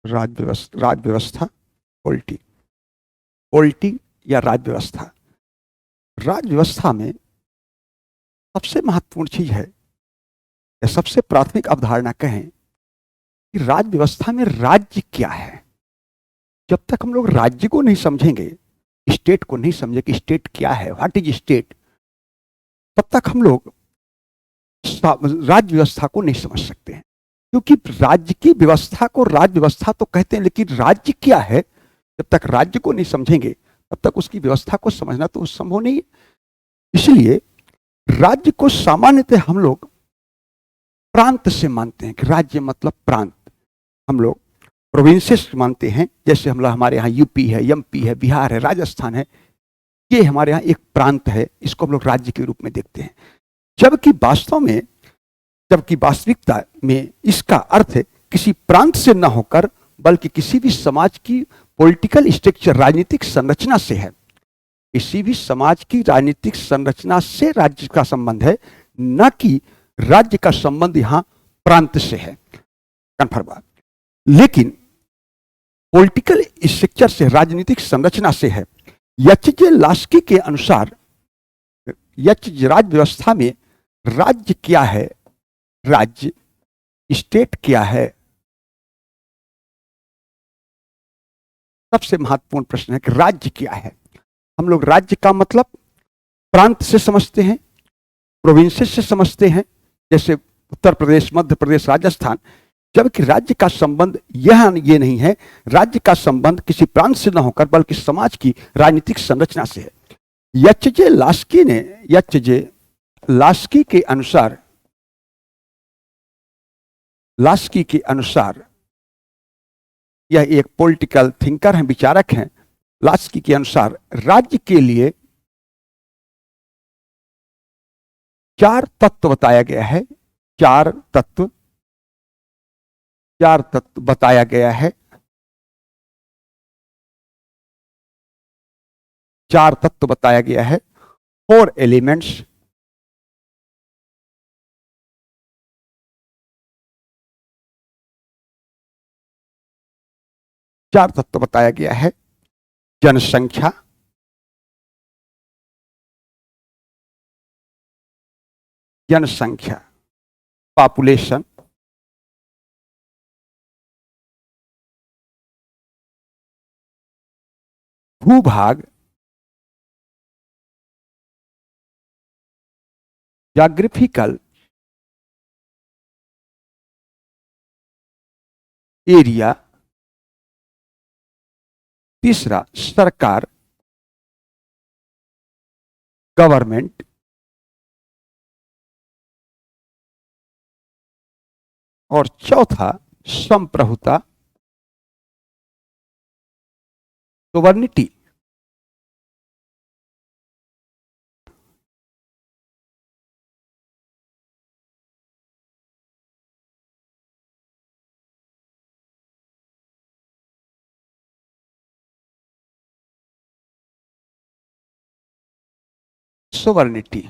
राज व्यवस्था, polity, polity या राज व्यवस्था। राज व्यवस्था में सबसे महत्वपूर्ण चीज है या सबसे प्राथमिक अवधारणा कहें कि राज व्यवस्था में राज्य क्या है। जब तक हम लोग राज्य को नहीं समझेंगे, स्टेट को नहीं समझे कि स्टेट क्या है, व्हाट इज स्टेट, तब तक हम लोग राज्य व्यवस्था को नहीं समझ सकते हैं। क्योंकि राज्य की व्यवस्था को राज्य व्यवस्था तो कहते हैं, लेकिन राज्य क्या है, जब तक राज्य को नहीं समझेंगे तब तक उसकी व्यवस्था को समझना तो संभव नहीं है। इसलिए राज्य को सामान्यतः हम लोग प्रांत से मानते हैं कि राज्य मतलब प्रांत। हम लोग प्रोविंसेस मानते हैं, जैसे हमारे यहाँ यूपी है, एमपी है, बिहार है, राजस्थान है, ये हमारे यहाँ एक प्रांत है, इसको हम लोग राज्य के रूप में देखते हैं। जबकि वास्तविकता में इसका अर्थ किसी प्रांत से न होकर बल्कि किसी भी समाज की पॉलिटिकल स्ट्रक्चर, राजनीतिक संरचना से है। किसी भी समाज की राजनीतिक संरचना से राज्य का संबंध है, न कि राज्य का संबंध यहां प्रांत से है। कन्फर्म बात। लेकिन पॉलिटिकल स्ट्रक्चर से, राजनीतिक संरचना से है। एच.जे. लास्की के अनुसार राज्य व्यवस्था में राज्य क्या है, राज्य स्टेट क्या है, सबसे महत्वपूर्ण प्रश्न है कि राज्य क्या है। हम लोग राज्य का मतलब प्रांत से समझते हैं, प्रोविंसेस से समझते हैं, जैसे उत्तर प्रदेश, मध्य प्रदेश, राजस्थान। जबकि राज्य का संबंध ये नहीं है। राज्य का संबंध किसी प्रांत से न होकर बल्कि समाज की राजनीतिक संरचना से है। एच.जे. लास्की के अनुसार यह एक पॉलिटिकल थिंकर हैं, विचारक हैं। लास्की के अनुसार राज्य के लिए 4 तत्व बताया गया है। 4 तत्व बताया गया है। 4 तत्व बताया गया है। 4 एलिमेंट्स। चार तत्व बताया गया है। जनसंख्या, पॉपुलेशन, भूभाग, ज्योग्राफिकल एरिया, तीसरा सरकार, गवर्नमेंट, और चौथा संप्रभुता, सोवर्निटी। सोवर्निटी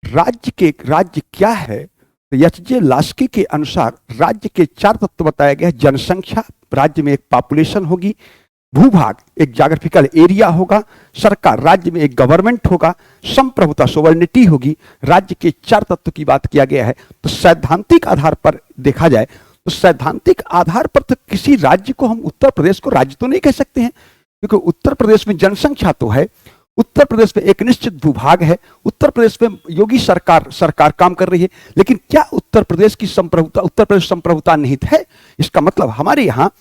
राज्य क्या है? तो एच.जे. लास्की के अनुसार राज्य के 4 तत्व बताया गया है। जनसंख्या, राज्य में एक पॉपुलेशन होगी। भूभाग, एक ज्योग्राफिकल एरिया होगा। सरकार, राज्य में एक गवर्नमेंट होगा। संप्रभुता, सोवर्निटी होगी। राज्य के 4 तत्व की बात किया गया है। तो सैद्धांतिक आधार पर देखा जाए तो सैद्धांतिक आधार पर तो किसी राज्य को हम उत्तर प्रदेश को राज्य तो नहीं कह सकते हैं, क्योंकि उत्तर प्रदेश में जनसंख्या तो है, उत्तर प्रदेश में एक निश्चित भूभाग है, उत्तर प्रदेश में योगी सरकार काम कर रही है। लेकिन क्या उत्तर प्रदेश संप्रभुता निहित है? इसका मतलब हमारे यहाँ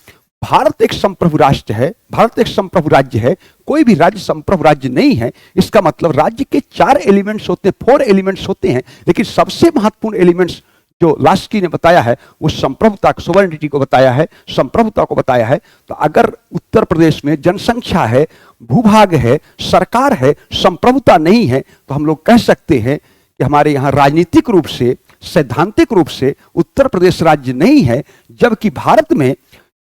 भारत एक संप्रभु राष्ट्र है, भारत एक संप्रभु राज्य है, कोई भी राज्य संप्रभु राज्य नहीं है। इसका मतलब राज्य के 4 एलिमेंट्स होते हैं, 4 एलिमेंट्स होते हैं, लेकिन सबसे महत्वपूर्ण एलिमेंट्स जो लास्की ने बताया है वो संप्रभुता, सोवर्निटी को बताया है, संप्रभुता को बताया है। तो अगर उत्तर प्रदेश में जनसंख्या है, भूभाग है, सरकार है, संप्रभुता नहीं है, तो हम लोग कह सकते हैं कि हमारे यहाँ राजनीतिक रूप से, सैद्धांतिक रूप से उत्तर प्रदेश राज्य नहीं है। जबकि भारत में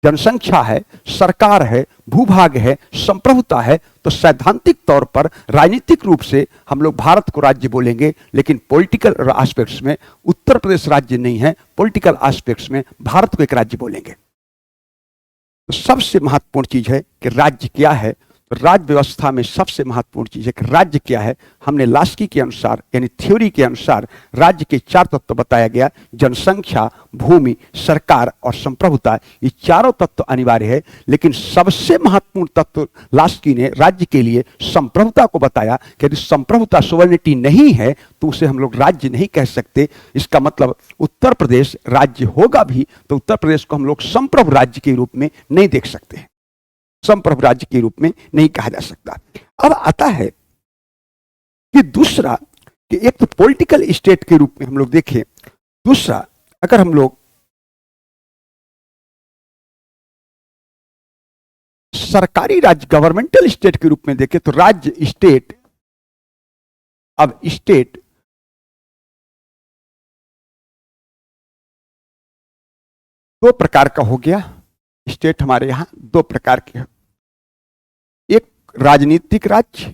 जनसंख्या है, सरकार है, भूभाग है, संप्रभुता है, तो सैद्धांतिक तौर पर, राजनीतिक रूप से हम लोग भारत को राज्य बोलेंगे। लेकिन पॉलिटिकल एस्पेक्ट्स में उत्तर प्रदेश राज्य नहीं है, पॉलिटिकल एस्पेक्ट्स में भारत को एक राज्य बोलेंगे। तो सबसे महत्वपूर्ण चीज है कि राज्य क्या है। तो राज्य व्यवस्था में सबसे महत्वपूर्ण चीज है कि राज्य क्या है। हमने लास्की के अनुसार यानी थ्योरी के अनुसार राज्य के 4 तत्व बताया गया, जनसंख्या, भूमि, सरकार और संप्रभुता। ये चारों तत्व अनिवार्य है, लेकिन सबसे महत्वपूर्ण तत्व लास्की ने राज्य के लिए संप्रभुता को बताया कि यदि संप्रभुता सोवर्निटी नहीं है तो उसे हम लोग राज्य नहीं कह सकते। इसका मतलब उत्तर प्रदेश राज्य होगा भी तो उत्तर प्रदेश को हम लोग संप्रभु राज्य के रूप में नहीं देख सकते, संप्रभु राज्य के रूप में नहीं कहा जा सकता। अब आता है कि दूसरा, कि एक तो पॉलिटिकल स्टेट के रूप में हम लोग देखें, दूसरा अगर हम लोग सरकारी राज्य गवर्नमेंटल स्टेट के रूप में देखें तो राज्य स्टेट, अब स्टेट दो प्रकार का हो गया। स्टेट हमारे यहां दो प्रकार के हैं, एक राजनीतिक राज्य,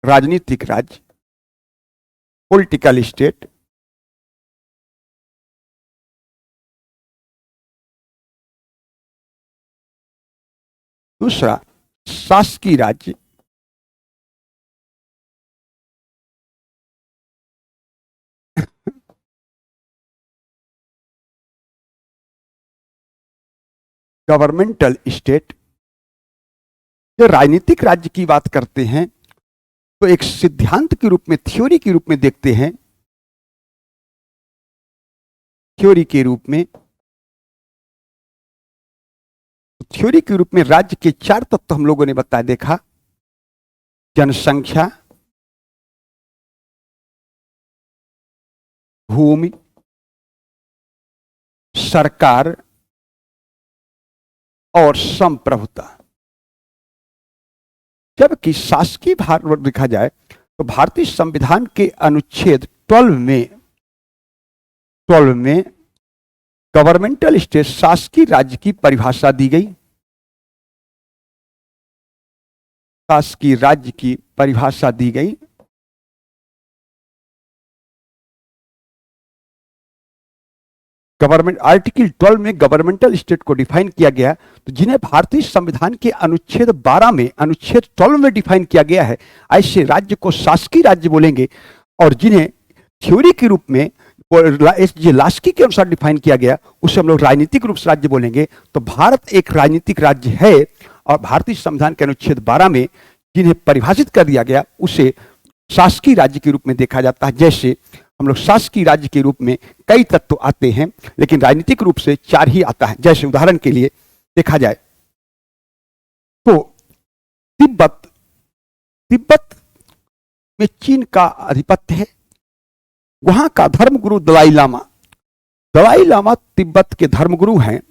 राजनीतिक राज्य पॉलिटिकल स्टेट, दूसरा शासकीय राज्य, गवर्नमेंटल स्टेट। जो राजनीतिक राज्य की बात करते हैं तो एक सिद्धांत के रूप में, थ्योरी के रूप में देखते हैं, थ्योरी के रूप में, थ्योरी के रूप में राज्य के 4 तत्व हम लोगों ने बताया, देखा, जनसंख्या, भूमि, सरकार और संप्रभुता। जबकि शासकीय भार देखा जाए तो भारतीय संविधान के अनुच्छेद 12 में गवर्नमेंटल स्टेट, शासकीय राज्य की परिभाषा दी गई, शासकीय राज्य की परिभाषा दी गई। गवर्नमेंट आर्टिकल 12 में गवर्नमेंटल स्टेट को डिफाइन किया गया। तो जिन्हें भारतीय संविधान के अनुच्छेद 12 में, अनुच्छेद 12 में डिफाइन किया गया है, ऐसे राज्य को शासकीय राज्य बोलेंगे। और जिन्हें थ्योरी के रूप में लास्की के अनुसार डिफाइन किया गया उसे हम लोग राजनीतिक रूप से राज्य बोलेंगे। तो भारत एक राजनीतिक राज्य है और भारतीय संविधान के अनुच्छेद 12 में जिन्हें परिभाषित कर दिया गया उसे शासकीय राज्य के रूप में देखा जाता है। जैसे हम लोग शासकीय राज्य के रूप में कई तत्व आते हैं, लेकिन राजनीतिक रूप से 4 ही आता है। जैसे उदाहरण के लिए देखा जाए तो तिब्बत में चीन का आधिपत्य है। वहां का धर्मगुरु दलाई लामा तिब्बत के धर्मगुरु हैं,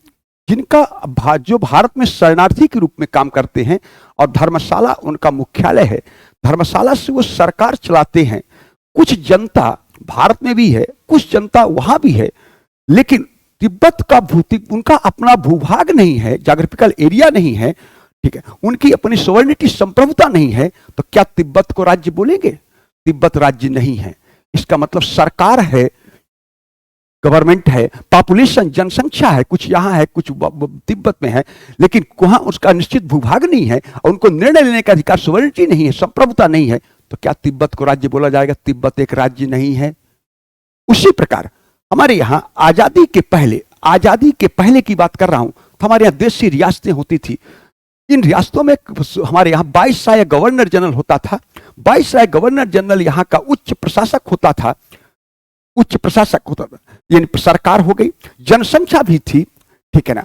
जिनका जो भारत में शरणार्थी के रूप में काम करते हैं और धर्मशाला उनका मुख्यालय है। धर्मशाला से वो सरकार चलाते हैं। कुछ जनता भारत में भी है, कुछ जनता वहां भी है, लेकिन तिब्बत का उनका अपना भूभाग नहीं है, ज्योग्राफिकल एरिया नहीं है, ठीक है, उनकी अपनी सोवर्निटी, संप्रभुता नहीं है। तो क्या तिब्बत को राज्य बोलेंगे? तिब्बत राज्य नहीं है। इसका मतलब सरकार है, गवर्नमेंट है, पॉपुलेशन, जनसंख्या है, कुछ यहां है, कुछ तिब्बत में है, लेकिन वहां उसका निश्चित भूभाग नहीं है और उनको निर्णय लेने का अधिकार, सोवर्निटी नहीं है, संप्रभुता नहीं है। तो क्या तिब्बत को राज्य बोला जाएगा? तिब्बत एक राज्य नहीं है। उसी प्रकार हमारे यहां आजादी के पहले की बात कर रहा हूं तो हमारे यहां देश की रियासतें होती थी। इन रियासतों में हमारे यहां 22 राय गवर्नर जनरल होता था। 22 राय गवर्नर जनरल यहां का उच्च प्रशासक होता था, यानी सरकार हो गई। जनसंख्या भी थी, ठीक है ना,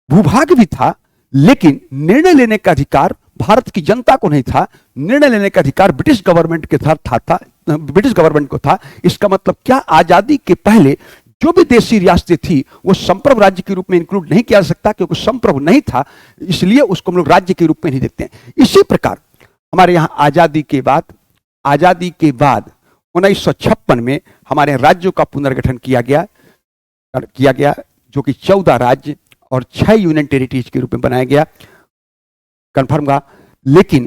भूभाग भी था, लेकिन निर्णय लेने का अधिकार भारत की जनता को नहीं था। निर्णय लेने का अधिकार ब्रिटिश गवर्नमेंट के था, ब्रिटिश गवर्नमेंट को था। इसका मतलब क्या, आजादी के पहले जो भी देशी रियासतें थी वो संप्रभु राज्य के रूप में इंक्लूड नहीं किया जा सकता, क्योंकि संप्रभु नहीं था, इसलिए उसको हम लोग राज्य के रूप में नहीं देखते हैं। इसी प्रकार हमारे यहाँ आजादी के बाद 1956 में हमारे राज्यों का पुनर्गठन किया गया, जो कि 14 राज्य और 6 यूनियन टेरिटरीज के रूप में बनाया गया, कंफर्म का। लेकिन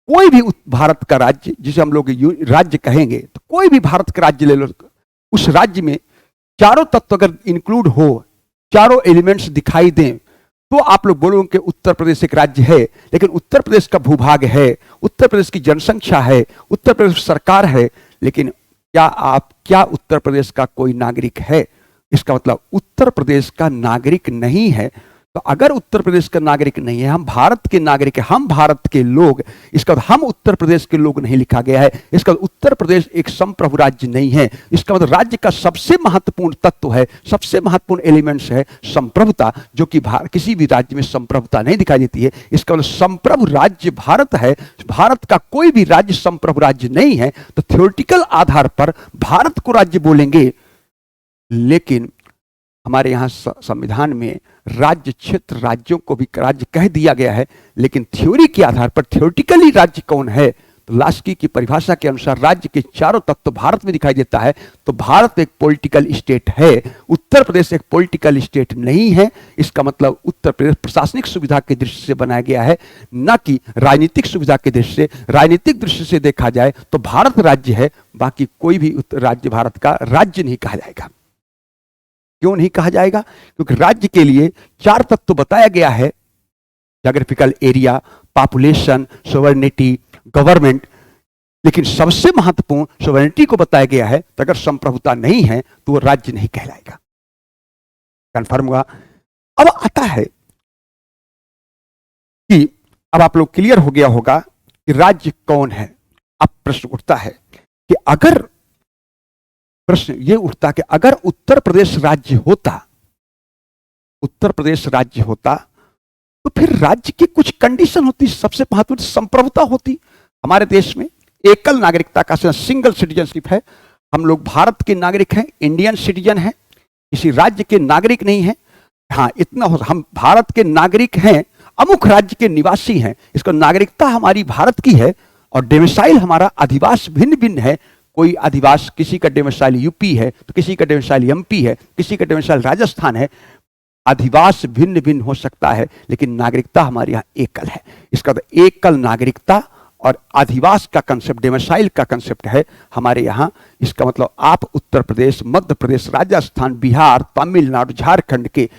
कोई भी भारत का राज्य, जिसे हम लोग राज्य कहेंगे, तो कोई भी भारत का राज्य ले लो, उस राज्य में चारों तत्व अगर इंक्लूड हो, चारों एलिमेंट्स दिखाई दें, तो आप लोग बोलोगे कि उत्तर प्रदेश एक राज्य है। लेकिन उत्तर प्रदेश का भूभाग है, उत्तर प्रदेश की जनसंख्या है, उत्तर प्रदेश सरकार है, लेकिन क्या उत्तर प्रदेश का कोई नागरिक है? इसका मतलब उत्तर प्रदेश का नागरिक नहीं है। तो अगर उत्तर प्रदेश का नागरिक नहीं है, हम भारत के नागरिक हैं, हम भारत के लोग, इसका मतलब हम उत्तर प्रदेश के लोग नहीं लिखा गया है। इसका मतलब उत्तर प्रदेश एक संप्रभु राज्य नहीं है। इसका मतलब राज्य का सबसे महत्वपूर्ण तत्व है, सबसे महत्वपूर्ण एलिमेंट्स है संप्रभुता, जो कि किसी भी राज्य में संप्रभुता नहीं दिखाई देती है। इसका मतलब संप्रभु राज्य भारत है, भारत का कोई भी राज्य संप्रभु राज्य नहीं है। तो थ्योरेटिकल आधार पर भारत को राज्य बोलेंगे, लेकिन हमारे यहाँ संविधान में राज्य क्षेत्र राज्यों को भी राज्य कह दिया गया है। लेकिन थ्योरी के आधार पर थ्योरेटिकली राज्य कौन है? तो लास्की की परिभाषा के अनुसार राज्य के चारों तत्व भारत में दिखाई देता है। तो भारत एक पॉलिटिकल स्टेट है, उत्तर प्रदेश एक पॉलिटिकल स्टेट नहीं है। इसका मतलब उत्तर प्रदेश प्रशासनिक सुविधा के दृष्टि से बनाया गया है, न कि राजनीतिक सुविधा के दृष्टि से। राजनीतिक दृष्टि से देखा जाए तो भारत राज्य है, बाकी कोई भी राज्य भारत का राज्य नहीं कहा जाएगा। क्यों नहीं कहा जाएगा? क्योंकि राज्य के लिए चार तत्व बताया गया है, geographical area, population, sovereignty, government. लेकिन सबसे महत्वपूर्ण सोवरेनिटी को बताया गया है। तो अगर संप्रभुता नहीं है तो वो राज्य नहीं कहलाएगा। कंफर्म हुआ? अब आता है कि अब आप लोग क्लियर हो गया होगा कि राज्य कौन है। अब प्रश्न उठता है कि अगर उत्तर प्रदेश राज्य होता, उत्तर प्रदेश राज्य होता, तो फिर राज्य की कुछ कंडीशन होती। सबसे महत्वपूर्ण संप्रभुता होती। हमारे देश में एकल नागरिकता का सिंगल सिटीजनशिप है। हम लोग भारत के नागरिक हैं, इंडियन सिटीजन हैं, किसी राज्य के नागरिक नहीं है। हाँ, इतना हो, हम भारत के नागरिक हैं, अमुक राज्य के निवासी हैं। इसका नागरिकता हमारी भारत की है और डोमिसाइल हमारा अधिवास भिन्न भिन्न है। कोई अधिवास, किसी का डोमिसाइल यूपी है तो किसी का डोमिसाइल एमपी है, किसी का डोमिसाइल राजस्थान है। अधिवास भिन्न भिन्न हो सकता है, लेकिन नागरिकता हमारे यहाँ एकल है। इसका तो एकल नागरिकता और अधिवास का कंसेप्ट, डोमिसाइल का कंसेप्ट है हमारे यहाँ। इसका मतलब आप उत्तर प्रदेश, मध्य प्रदेश, राजस्थान, बिहार, तमिलनाडु, झारखंड के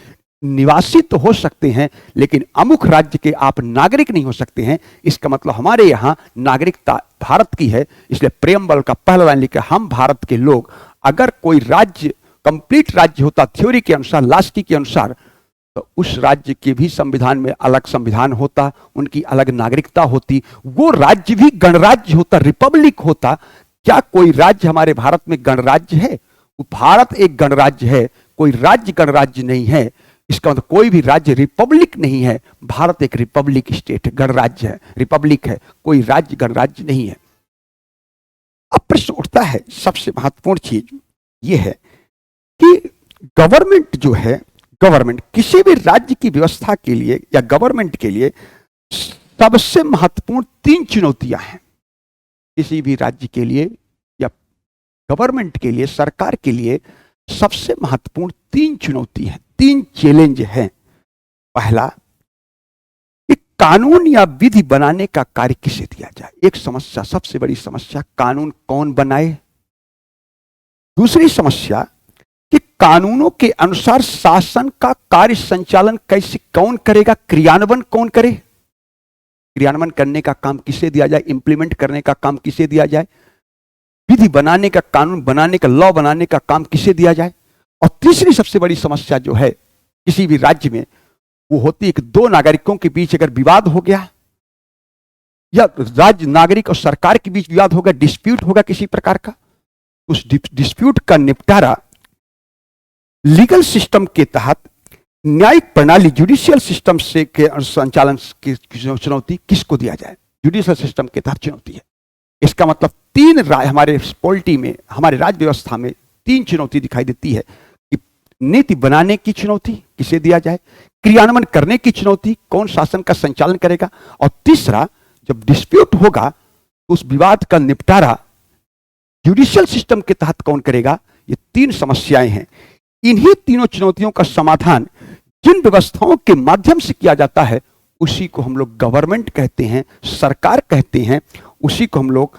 निवासी तो हो सकते हैं, लेकिन अमुक राज्य के आप नागरिक नहीं हो सकते हैं। इसका मतलब हमारे यहाँ नागरिकता भारत की है। इसलिए प्रेमबल का पहला लाइन लिखा, हम भारत के लोग। अगर कोई राज्य कंप्लीट राज्य होता थ्योरी के अनुसार, लास्की के अनुसार, तो उस राज्य के भी संविधान में अलग संविधान होता, उनकी अलग नागरिकता होती, वो राज्य भी गणराज्य होता, रिपब्लिक होता। क्या कोई राज्य हमारे भारत में गणराज्य है? भारत एक गणराज्य है, कोई राज्य गणराज्य नहीं है। इसका मतलब कोई भी राज्य रिपब्लिक नहीं है। भारत एक रिपब्लिक स्टेट है, गणराज्य है, रिपब्लिक है, कोई राज्य गणराज्य नहीं है। अब प्रश्न उठता है, सबसे महत्वपूर्ण चीज यह है कि गवर्नमेंट जो है, गवर्नमेंट किसी भी राज्य की व्यवस्था के लिए या गवर्नमेंट के लिए सबसे महत्वपूर्ण तीन चुनौतियां हैं। किसी भी राज्य के लिए या गवर्नमेंट के लिए, सरकार के लिए सबसे महत्वपूर्ण तीन चुनौती है, तीन चैलेंज हैं। पहला, कि कानून या विधि बनाने का कार्य किसे दिया जाए। एक समस्या, सबसे बड़ी समस्या, कानून कौन बनाए। दूसरी समस्या कि कानूनों के अनुसार शासन का कार्य संचालन कैसे कौन करेगा, क्रियान्वयन कौन करे, क्रियान्वयन करने का काम किसे दिया जाए, इंप्लीमेंट करने का काम किसे दिया जाए, विधि बनाने का, कानून बनाने का, लॉ बनाने का काम किसे दिया जाए। और तीसरी सबसे बड़ी समस्या जो है किसी भी राज्य में, वो होती है कि दो नागरिकों के बीच अगर विवाद हो गया या राज्य नागरिक और सरकार के बीच विवाद होगा, डिस्प्यूट होगा किसी प्रकार का, उस डिस्प्यूट का निपटारा लीगल सिस्टम के तहत, न्यायिक प्रणाली, जुडिशियल सिस्टम से के संचालन की चुनौती किसको दिया जाए। जुडिशियल सिस्टम के तहत चुनौती है। इसका मतलब तीन हमारे पॉलिटी में, हमारे राज्य व्यवस्था में तीन चुनौती दिखाई देती है कि नीति बनाने की चुनौती किसे दिया जाए, क्रियान्वयन करने की चुनौती कौन शासन का संचालन करेगा, और तीसरा जब डिस्प्यूट होगा उस विवाद का निपटारा जुडिशियल सिस्टम के तहत कौन करेगा। ये तीन समस्याएं हैं। इन्हीं तीनों चुनौतियों का समाधान जिन व्यवस्थाओं के माध्यम से किया जाता है उसी को हम लोग गवर्नमेंट कहते हैं, सरकार कहते हैं, उसी को हम लोग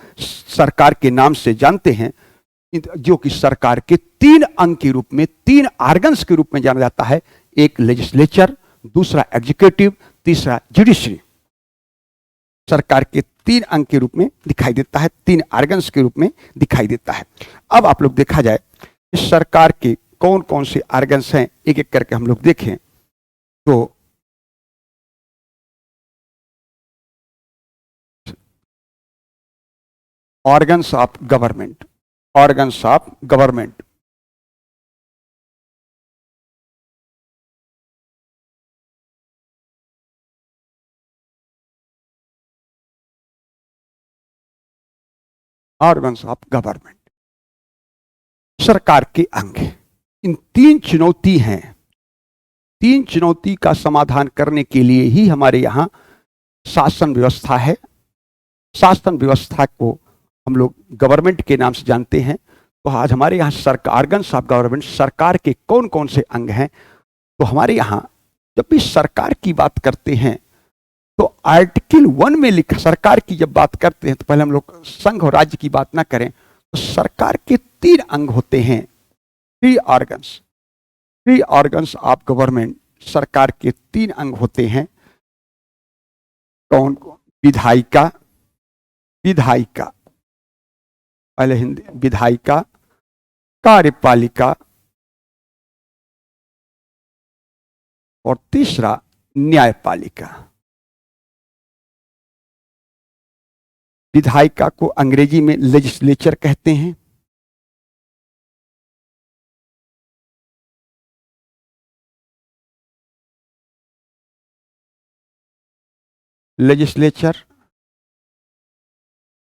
सरकार के नाम से जानते हैं। जो कि सरकार के 3 अंग के रूप में, 3 ऑर्गन्स के रूप में जाना जाता है। एक लेजिस्लेचर, दूसरा एग्जीक्यूटिव, तीसरा जुडिशरी। सरकार के 3 अंग के रूप में दिखाई देता है, 3 ऑर्गन्स के रूप में दिखाई देता है। अब आप लोग देखा जाए इस सरकार के कौन कौन से ऑर्गन्स हैं, एक एक करके हम लोग देखें तो organs of government, organs of government. Organs of government सरकार के अंग। इन 3 चुनौती हैं, 3 चुनौती का समाधान करने के लिए ही हमारे यहां शासन व्यवस्था है। शासन व्यवस्था को हम लोग गवर्नमेंट के नाम से जानते हैं। तो आज हमारे यहाँ सरकार, ऑर्गन्स ऑफ गवर्नमेंट, सरकार के कौन कौन से अंग हैं। तो हमारे यहाँ जब भी सरकार की बात करते हैं तो आर्टिकल 1 में लिखा, सरकार की जब बात करते हैं तो पहले हम लोग संघ और राज्य की बात ना करें, तो सरकार के 3 अंग होते हैं, 3 ऑर्गन्स, 3 ऑर्गन्स ऑफ गवर्नमेंट। सरकार के 3 अंग होते हैं। कौन कौन? विधायिका, विधायिका, पहले हिंदी, विधायिका, कार्यपालिका और तीसरा न्यायपालिका। विधायिका को अंग्रेजी में लेजिस्लेचर कहते हैं। लेजिस्लेचर,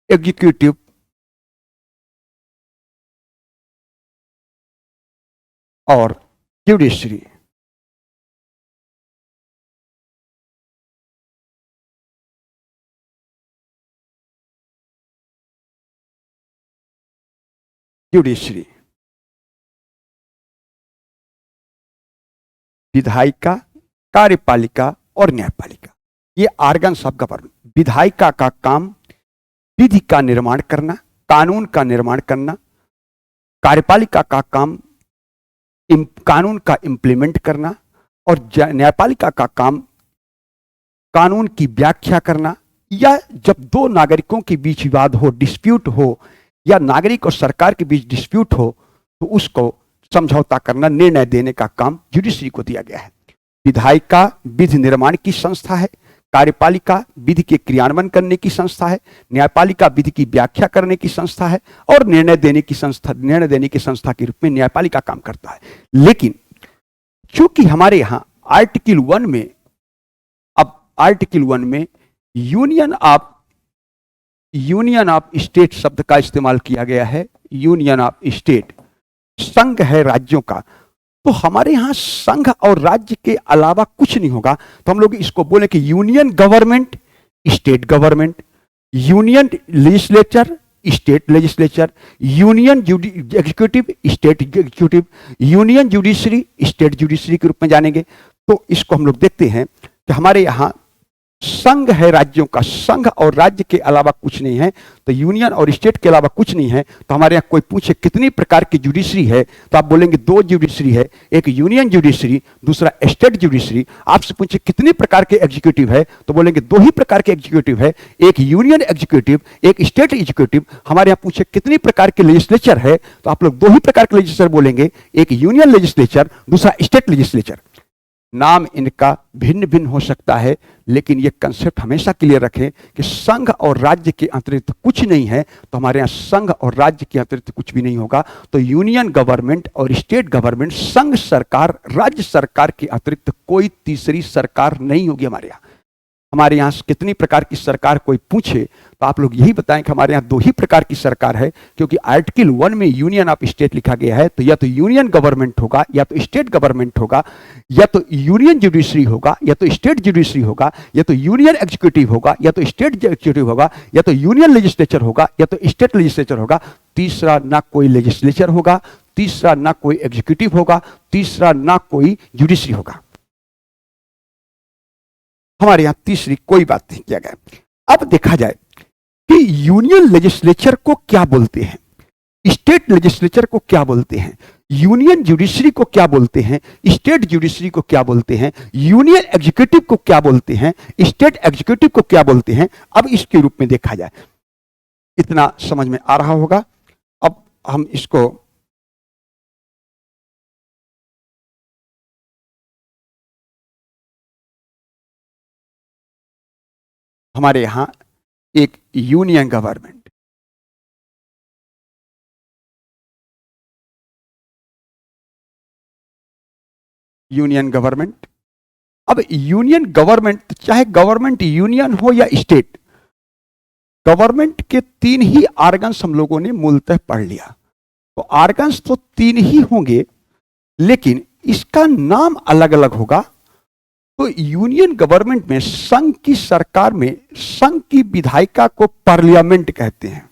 एग्जीक्यूटिव और जुडिशरी। जुडिशरी, विधायिका, कार्यपालिका और न्यायपालिका, ये ऑर्गन्स ऑफ गवर्नमेंट। विधायिका का काम विधि का निर्माण करना, कानून का निर्माण करना। कार्यपालिका का काम कानून का इंप्लीमेंट करना और न्यायपालिका का काम कानून की व्याख्या करना, या जब 2 नागरिकों के बीच विवाद हो, डिस्प्यूट हो, या नागरिक और सरकार के बीच डिस्प्यूट हो तो उसको समझौता करना, निर्णय देने का काम जुडिशरी को दिया गया है। विधायिका विधि निर्माण की संस्था है, कार्यपालिका विधि के क्रियान्वयन करने की संस्था है, न्यायपालिका विधि की व्याख्या करने की संस्था है और निर्णय देने की संस्था के रूप में न्यायपालिका काम करता है। लेकिन चूंकि हमारे यहां आर्टिकल 1 में, अब आर्टिकल 1 में यूनियन ऑफ स्टेट शब्द का इस्तेमाल किया गया है। यूनियन ऑफ स्टेट, संघ है राज्यों का। तो हमारे यहां संघ और राज्य के अलावा कुछ नहीं होगा। तो हम लोग इसको बोले कि union government, state government, union legislature, state legislature, union executive, state executive, union judiciary, state judiciary के रूप में जानेंगे। तो इसको हम लोग देखते हैं कि हमारे यहां संघ है राज्यों का, संघ और राज्य के अलावा कुछ नहीं है। तो यूनियन और स्टेट के अलावा कुछ नहीं है। तो हमारे यहाँ कोई पूछे कितनी प्रकार की जुडिशरी है, तो आप बोलेंगे 2 जुडिशरी है, एक यूनियन जुडिशरी, दूसरा स्टेट जुडिशरी। आपसे पूछे कितनी प्रकार के एग्जीक्यूटिव है, तो बोलेंगे 2 ही प्रकार के एग्जीक्यूटिव है, एक यूनियन एग्जीक्यूटिव, एक स्टेट एग्जीक्यूटिव। हमारे यहाँ पूछे कितनी प्रकार के लेजिस्लेचर है, तो आप लोग 2 ही प्रकार के लेजिस्लेचर बोलेंगे, एक यूनियन लेजिस्लेचर, दूसरा स्टेट लेजिस्लेचर। नाम इनका भिन्न भिन्न हो सकता है, लेकिन यह कंसेप्ट हमेशा क्लियर रखें कि संघ और राज्य के अतिरिक्त कुछ नहीं है। तो हमारे यहाँ संघ और राज्य के अतिरिक्त कुछ भी नहीं होगा। तो यूनियन गवर्नमेंट और स्टेट गवर्नमेंट, संघ सरकार, राज्य सरकार के अतिरिक्त कोई तीसरी सरकार नहीं होगी हमारे यहाँ। हमारे यहाँ कितनी प्रकार की सरकार कोई पूछे तो आप लोग यही बताएं कि हमारे यहाँ 2 ही प्रकार की सरकार है, क्योंकि आर्टिकल 1 में यूनियन ऑफ स्टेट लिखा गया है। तो या तो यूनियन गवर्नमेंट होगा, या तो स्टेट गवर्नमेंट होगा, या तो यूनियन जुडिशरी होगा, या तो स्टेट जुडिशरी होगा, या तो यूनियन एग्जीक्यूटिव होगा, या तो स्टेट एग्जीक्यूटिव होगा, या तो यूनियन लेजिस्लेचर होगा, या तो स्टेट लेजिस्लेचर होगा। तीसरा ना कोई लेजिस्लेचर होगा, तीसरा ना कोई एग्जीक्यूटिव होगा, तीसरा ना कोई जुडिशरी होगा। हमारे यहां तीसरी कोई बात नहीं किया गया। अब देखा जाए कि यूनियन लेजिस्लेचर को क्या बोलते हैं। स्टेट लेजिस्लेचर को क्या बोलते हैं, यूनियन जुडिशरी को क्या बोलते हैं, स्टेट जुडिशरी को क्या बोलते हैं, यूनियन एग्जीक्यूटिव को क्या बोलते हैं, स्टेट एग्जीक्यूटिव को क्या बोलते हैं। अब इसके रूप में देखा जाए, इतना समझ में आ रहा होगा। अब हम इसको हमारे यहां एक यूनियन गवर्नमेंट, यूनियन गवर्नमेंट। अब यूनियन गवर्नमेंट, चाहे गवर्नमेंट यूनियन हो या स्टेट, गवर्नमेंट के तीन ही आर्गन्स हम लोगों ने मूलतः पढ़ लिया। तो आर्गन्स तो तीन ही होंगे, लेकिन इसका नाम अलग अलग होगा। तो यूनियन गवर्नमेंट में, संघ की सरकार में, संघ की विधायिका को पार्लियामेंट कहते हैं।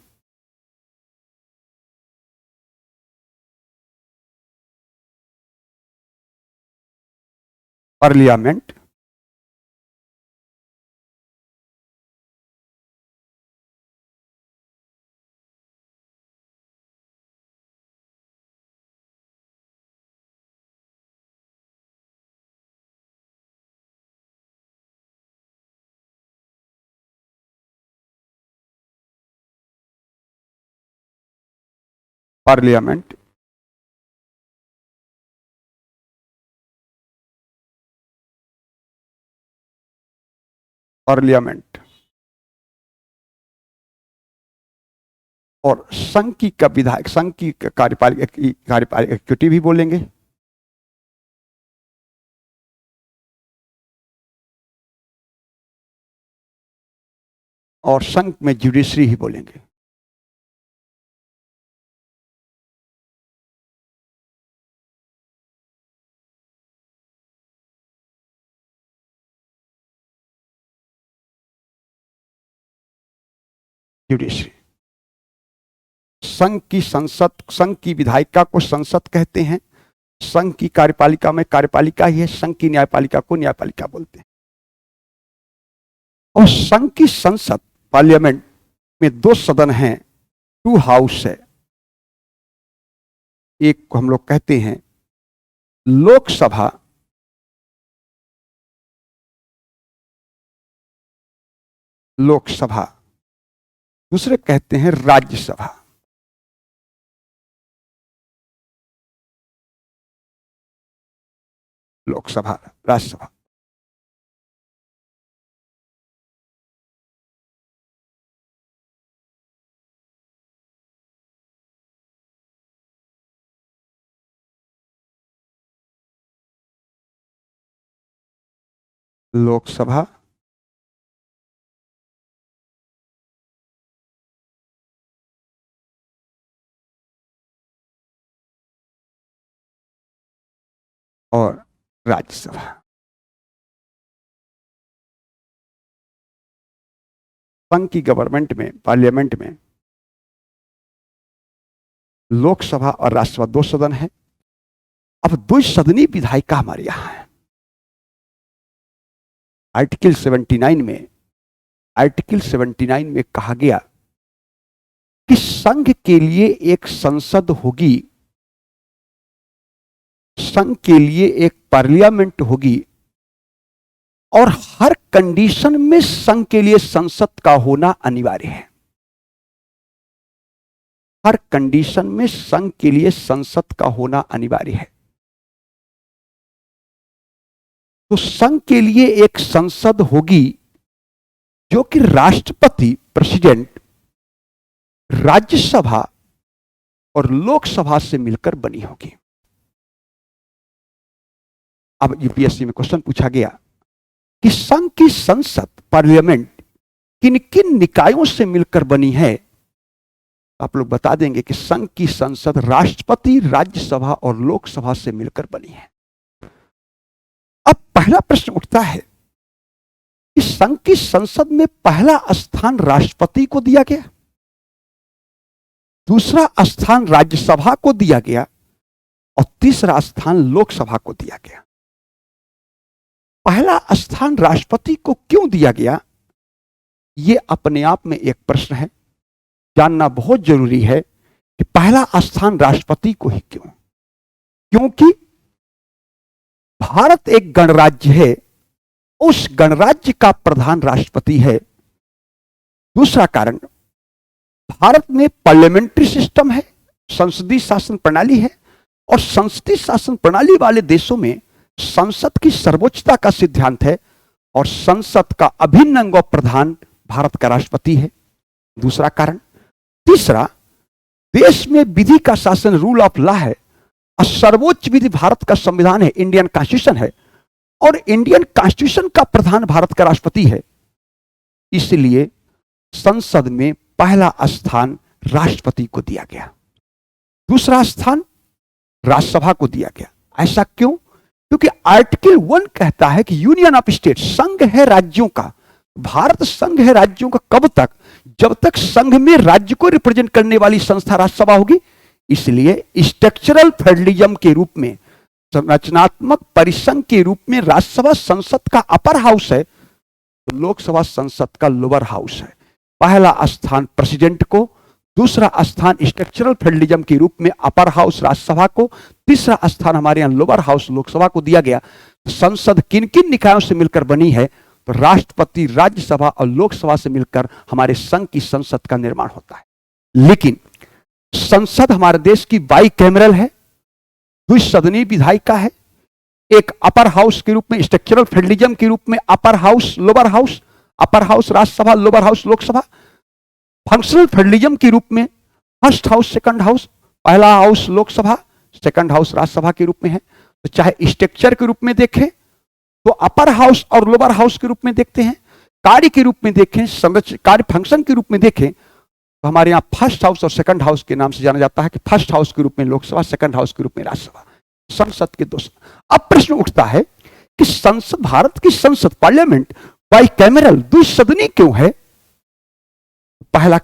पार्लियामेंट। पार्लियामेंट। पार्लियामेंट। और संघ की का विधायक, संघ की कार्यपालिका एक्टिविटी भी बोलेंगे। और संघ में जुडिशरी ही बोलेंगे। जुडिशरी। संघ की संसद, संघ की विधायिका को संसद कहते हैं। संघ की कार्यपालिका में कार्यपालिका ही है। संघ की न्यायपालिका को न्यायपालिका बोलते हैं। और संघ की संसद, पार्लियामेंट में दो सदन हैं, टू हाउस है। एक को हम लोग कहते हैं लोकसभा, लोकसभा, दूसरे कहते हैं राज्यसभा। लोकसभा, राज्यसभा। लोकसभा, और राज्यसभा। संघ की गवर्नमेंट में, पार्लियामेंट में लोकसभा और राज्यसभा दो सदन है। अब दो सदनी विधायिका हमारे यहां है। आर्टिकल 79 में, आर्टिकल 79 में कहा गया कि संघ के लिए एक संसद होगी, संघ के लिए एक पार्लियामेंट होगी, और हर कंडीशन में संघ के लिए संसद का होना अनिवार्य है। हर कंडीशन में संघ के लिए संसद का होना अनिवार्य है। तो संघ के लिए एक संसद होगी जो कि राष्ट्रपति, प्रेसिडेंट, राज्यसभा और लोकसभा से मिलकर बनी होगी। अब यूपीएससी में क्वेश्चन पूछा गया कि संघ की संसद, पार्लियामेंट, किन किन निकायों से मिलकर बनी है। आप लोग बता देंगे कि संघ की संसद राष्ट्रपति, राज्यसभा और लोकसभा से मिलकर बनी है। अब पहला प्रश्न उठता है कि संघ की संसद में पहला स्थान राष्ट्रपति को दिया गया, दूसरा स्थान राज्यसभा को दिया गया और तीसरा स्थान लोकसभा को दिया गया। पहला स्थान राष्ट्रपति को क्यों दिया गया, यह अपने आप में एक प्रश्न है। जानना बहुत जरूरी है कि पहला स्थान राष्ट्रपति को ही क्यों? क्योंकि भारत एक गणराज्य है, उस गणराज्य का प्रधान राष्ट्रपति है। दूसरा कारण, भारत में पार्लियामेंट्री सिस्टम है, संसदीय शासन प्रणाली है, और संसदीय शासन प्रणाली वाले देशों में संसद की सर्वोच्चता का सिद्धांत है और संसद का अभिन्न अंग और प्रधान भारत का राष्ट्रपति है। दूसरा कारण। तीसरा, देश में विधि का शासन, रूल ऑफ लॉ है, और सर्वोच्च विधि भारत का संविधान है, इंडियन कॉन्स्टिट्यूशन है, और इंडियन कॉन्स्टिट्यूशन का प्रधान भारत का राष्ट्रपति है। इसलिए संसद में पहला स्थान राष्ट्रपति को दिया गया, दूसरा स्थान राज्यसभा को दिया गया। ऐसा क्यों? क्योंकि आर्टिकल 1 कहता है कि यूनियन ऑफ स्टेट, संघ है राज्यों का। भारत संघ है राज्यों का कब तक? जब तक संघ में राज्य को रिप्रेजेंट करने वाली संस्था राज्यसभा होगी। इसलिए स्ट्रक्चरल फेडरलिज्म के रूप में, संरचनात्मक परिसंघ के रूप में राज्यसभा संसद का अपर हाउस है, तो लोकसभा संसद का लोअर हाउस है। पहला स्थान प्रेसिडेंट को, दूसरा स्थान स्ट्रक्चरल फेडरलिज्म के रूप में अपर हाउस राज्यसभा को, तीसरा स्थान हमारे यहां लोअर हाउस लोकसभा को दिया गया। संसद किन किन निकायों से मिलकर बनी है? तो राष्ट्रपति, राज्यसभा और लोकसभा से मिलकर हमारे संघ की संसद का निर्माण होता है। लेकिन संसद हमारे देश की बाई कैमरल है, द्विसदनीय विधायिका है। एक अपर हाउस के रूप में, स्ट्रक्चरल फेडरलिज्म के रूप में upper house lower house, upper house Rajya Sabha, lower house Lok Sabha. Functional federalism के रूप में फर्स्ट हाउस सेकंड हाउस, पहला house Lok Sabha, second house Rajya Sabha के रूप में है। तो चाहे स्ट्रक्चर के रूप में देखें तो अपर हाउस और लोअर हाउस के रूप में देखते हैं, कार्य के रूप में देखें, कार्य फंक्शन के रूप में देखें तो हमारे यहां फर्स्ट हाउस और सेकंड हाउस के नाम से जाना जाता है कि फर्स्ट हाउस के रूप में लोकसभा, सेकंड हाउस के रूप में राज्यसभा। संसद के दो। अब प्रश्न उठता है कि संसद, भारत की संसद पार्लियामेंट बाइकैमरल द्विसदनीय क्यों है? पहला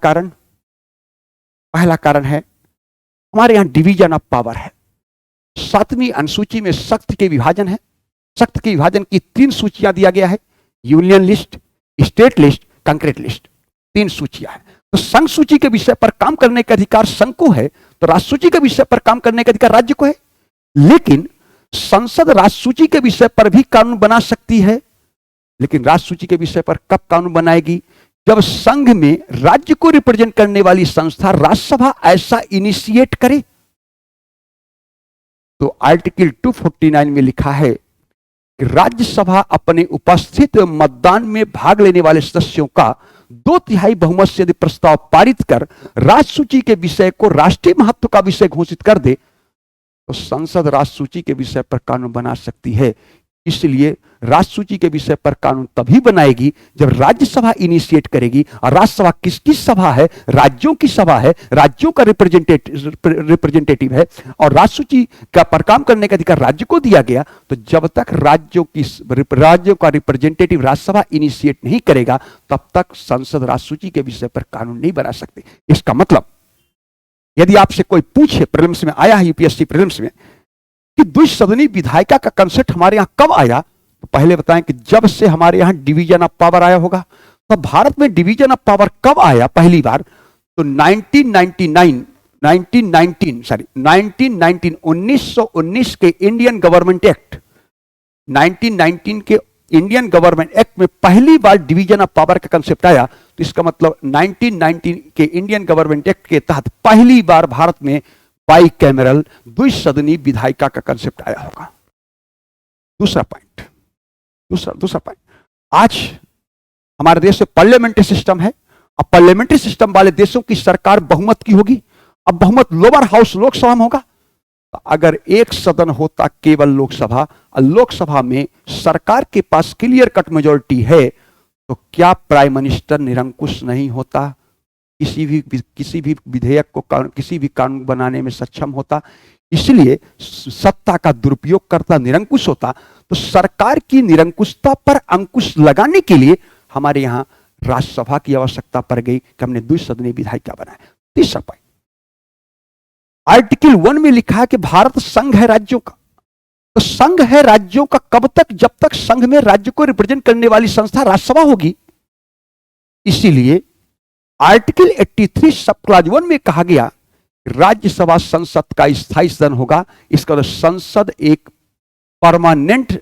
कारण है हमारे यहां डिवीजन ऑफ पावर है। 7वीं अनुसूची में शक्ति के विभाजन है। शक्ति के विभाजन की 3 सूचियां दिया गया है, union list, state list, concrete list, 3 सूचियां हैं। तो संघ सूची के विषय पर काम करने का अधिकार संघ को है, तो राज्य सूची के विषय पर काम करने का अधिकार राज्य को है। लेकिन संसद राज्य सूची के विषय पर भी कानून बना सकती है, लेकिन राज्य सूची के विषय पर कब कानून बनाएगी? जब संघ में राज्य को रिप्रेजेंट करने वाली संस्था राज्यसभा ऐसा इनिशिएट करे। तो आर्टिकल 249 में लिखा है कि राज्यसभा अपने उपस्थित मतदान में भाग लेने वाले सदस्यों का 2/3 बहुमत से यदि प्रस्ताव पारित कर राज्य सूची के विषय को राष्ट्रीय महत्व का विषय घोषित कर दे तो संसद राज्य सूची के विषय पर कानून बना सकती है। इसलिए राज्य सूची के विषय पर कानून तभी बनाएगी जब राज्यसभा इनिशिएट करेगी। और राज्यसभा किसकी सभा है? राज्यों की सभा है, राज्यों का रिप्रेजेंटेटिव है, और राज्य सूची का पर काम करने का अधिकार राज्य को दिया गया। तो जब तक राज्यों का रिप्रेजेंटेटिव राज्यसभा इनिशिएट नहीं करेगा तब तक संसद राज्य सूची के विषय पर कानून नहीं बना सकते। इसका मतलब यदि आपसे कोई पूछे, प्रीलिम्स में आया है, यूपीएससी प्रीलिम्स में, कि द्विसदनीय विधायिका का कंसेप्ट हमारे यहां कब आया, तो पहले बताएं कि जब से हमारे यहां डिवीजन ऑफ पावर आया होगा। तो भारत में डिवीजन ऑफ पावर कब आया पहली बार? तो 1919 के इंडियन गवर्नमेंट एक्ट, 1919 के इंडियन गवर्नमेंट एक्ट में पहली बार डिवीजन ऑफ पावर का कंसेप्ट आया। तो इसका मतलब 1919 के इंडियन गवर्नमेंट एक्ट के तहत पहली बार भारत में बाइकैमरल द्विसदनीय विधायिका का कंसेप्ट आया होगा। दूसरा पॉइंट, आज हमारे देश में पार्लियामेंट्री सिस्टम है। अब पार्लियामेंट्री सिस्टम वाले देशों की सरकार बहुमत की होगी। अब बहुमत लोअर हाउस लोकसभा में होगा। अगर एक सदन होता केवल लोकसभा, और लोकसभा में सरकार के पास क्लियर कट मेजॉरिटी है, तो क्या प्राइम मिनिस्टर निरंकुश नहीं होता? किसी भी विधेयक को, किसी भी कानून बनाने में सक्षम होता। इसलिए सत्ता का दुरुपयोग करता, निरंकुश होता। तो सरकार की निरंकुशता पर अंकुश लगाने के लिए हमारे यहां राज्यसभा की आवश्यकता पड़ गई कि हमने द्विसदनीय विधायिका बनाया। तीसरा पॉइंट, आर्टिकल 1 में लिखा है कि भारत संघ है राज्यों का। तो संघ है राज्यों का कब तक? जब तक संघ में राज्य को रिप्रेजेंट करने वाली संस्था राज्यसभा होगी। इसीलिए आर्टिकल 83 सब क्लॉज 1 में कहा गया राज्यसभा संसद का स्थायी सदन होगा। इसका मतलब संसद एक परमानेंट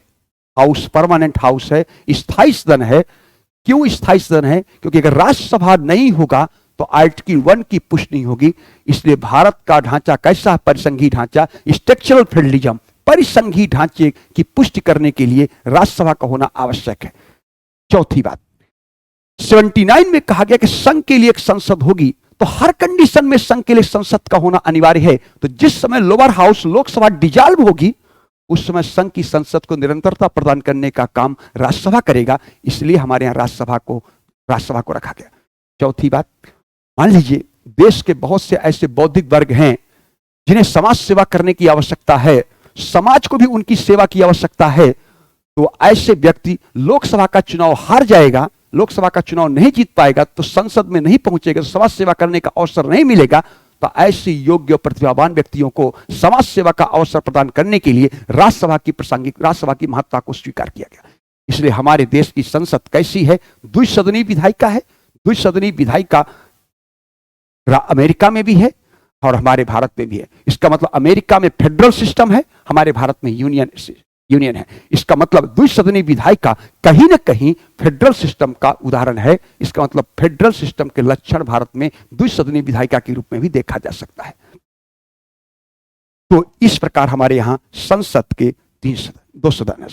हाउस है, स्थायी सदन है। क्यों स्थायी सदन है? क्योंकि अगर राज्यसभा नहीं होगा तो आर्टिकल 1 की पुष्टि नहीं होगी। इसलिए भारत का ढांचा कैसा है? परिसंघीय ढांचा, स्ट्रक्चरल फेडरलिज्म, परिसंघीय ढांचे की पुष्टि करने के लिए राज्यसभा का होना आवश्यक है। चौथी बात, 79 में कहा गया कि संघ के लिए एक संसद होगी, तो हर कंडीशन में संघ के लिए संसद का होना अनिवार्य है। तो जिस समय लोअर हाउस लोकसभा डिजॉल्व होगी, उस समय संघ की संसद को निरंतरता प्रदान करने का काम राज्यसभा करेगा। इसलिए हमारे यहां राज्यसभा को रखा गया। चौथी बात, मान लीजिए देश के बहुत से ऐसे बौद्धिक वर्ग हैं जिन्हें समाज सेवा करने की आवश्यकता है, समाज को भी उनकी सेवा की आवश्यकता है, तो ऐसे व्यक्ति लोकसभा का चुनाव हार जाएगा, लोकसभा का चुनाव नहीं जीत पाएगा, तो संसद में नहीं पहुंचेगा, तो समाज सेवा करने का अवसर नहीं मिलेगा। तो ऐसे योग्य प्रतिभावान व्यक्तियों को समाज सेवा का अवसर प्रदान करने के लिए राज्यसभा की महत्ता को स्वीकार किया गया। इसलिए हमारे देश की संसद कैसी है? द्विसदनीय विधायिका है। द्विसदनीय विधायिका अमेरिका में भी है और हमारे भारत में भी है। इसका मतलब अमेरिका में फेडरल सिस्टम है, हमारे भारत में यूनियन है। इसका मतलब द्विसदनीय विधायिका कहीं ना कहीं फेडरल सिस्टम का उदाहरण है। इसका मतलब फेडरल सिस्टम के लक्षण भारत में द्विसदनीय विधायिका के रूप में भी देखा जा सकता है। तो इस प्रकार हमारे यहां संसद के दो सदन है।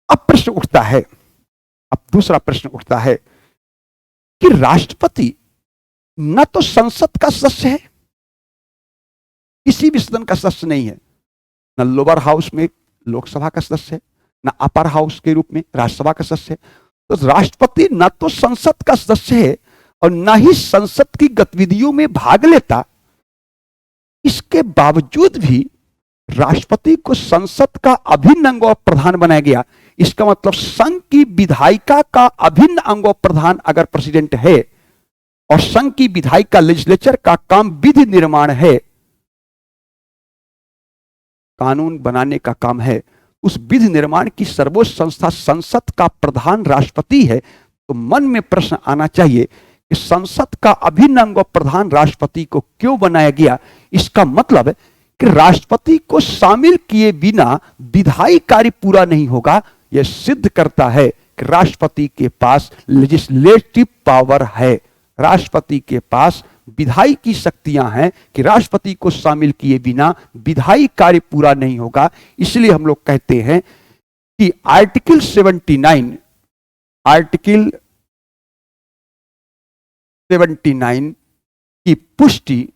अब प्रश्न उठता है, अब दूसरा प्रश्न उठता है कि राष्ट्रपति न तो संसद का सदस्य है, किसी भी सदन का सदस्य नहीं है, न लोअर हाउस में लोकसभा का सदस्य है, न अपर हाउस के रूप में राज्यसभा का सदस्य है। तो राष्ट्रपति न तो संसद का सदस्य है और न ही संसद की गतिविधियों में भाग लेता। इसके बावजूद भी राष्ट्रपति को संसद का अभिन्न अंग और प्रधान बनाया गया। इसका मतलब संघ की विधायिका का अभिन्न अंग और प्रधान अगर प्रेसिडेंट है और संघ की विधायिका लेजिस्लेचर का काम विधि निर्माण है, कानून बनाने का काम है, उस विधि निर्माण की सर्वोच्च संस्था संसद का प्रधान राष्ट्रपति है, तो मन में प्रश्न आना चाहिए कि संसद का अभिन्न अंग और प्रधान राष्ट्रपति को क्यों बनाया गया। इसका मतलब है कि राष्ट्रपति को शामिल किए बिना विधायी कार्य पूरा नहीं होगा। यह सिद्ध करता है कि राष्ट्रपति के पास लेजिस्लेटिव पावर है, राष्ट्रपति के पास विधायी की शक्तियां हैं कि राष्ट्रपति को शामिल किए बिना विधायी कार्य पूरा नहीं होगा। इसलिए हम लोग कहते हैं कि आर्टिकल 79 की पुष्टि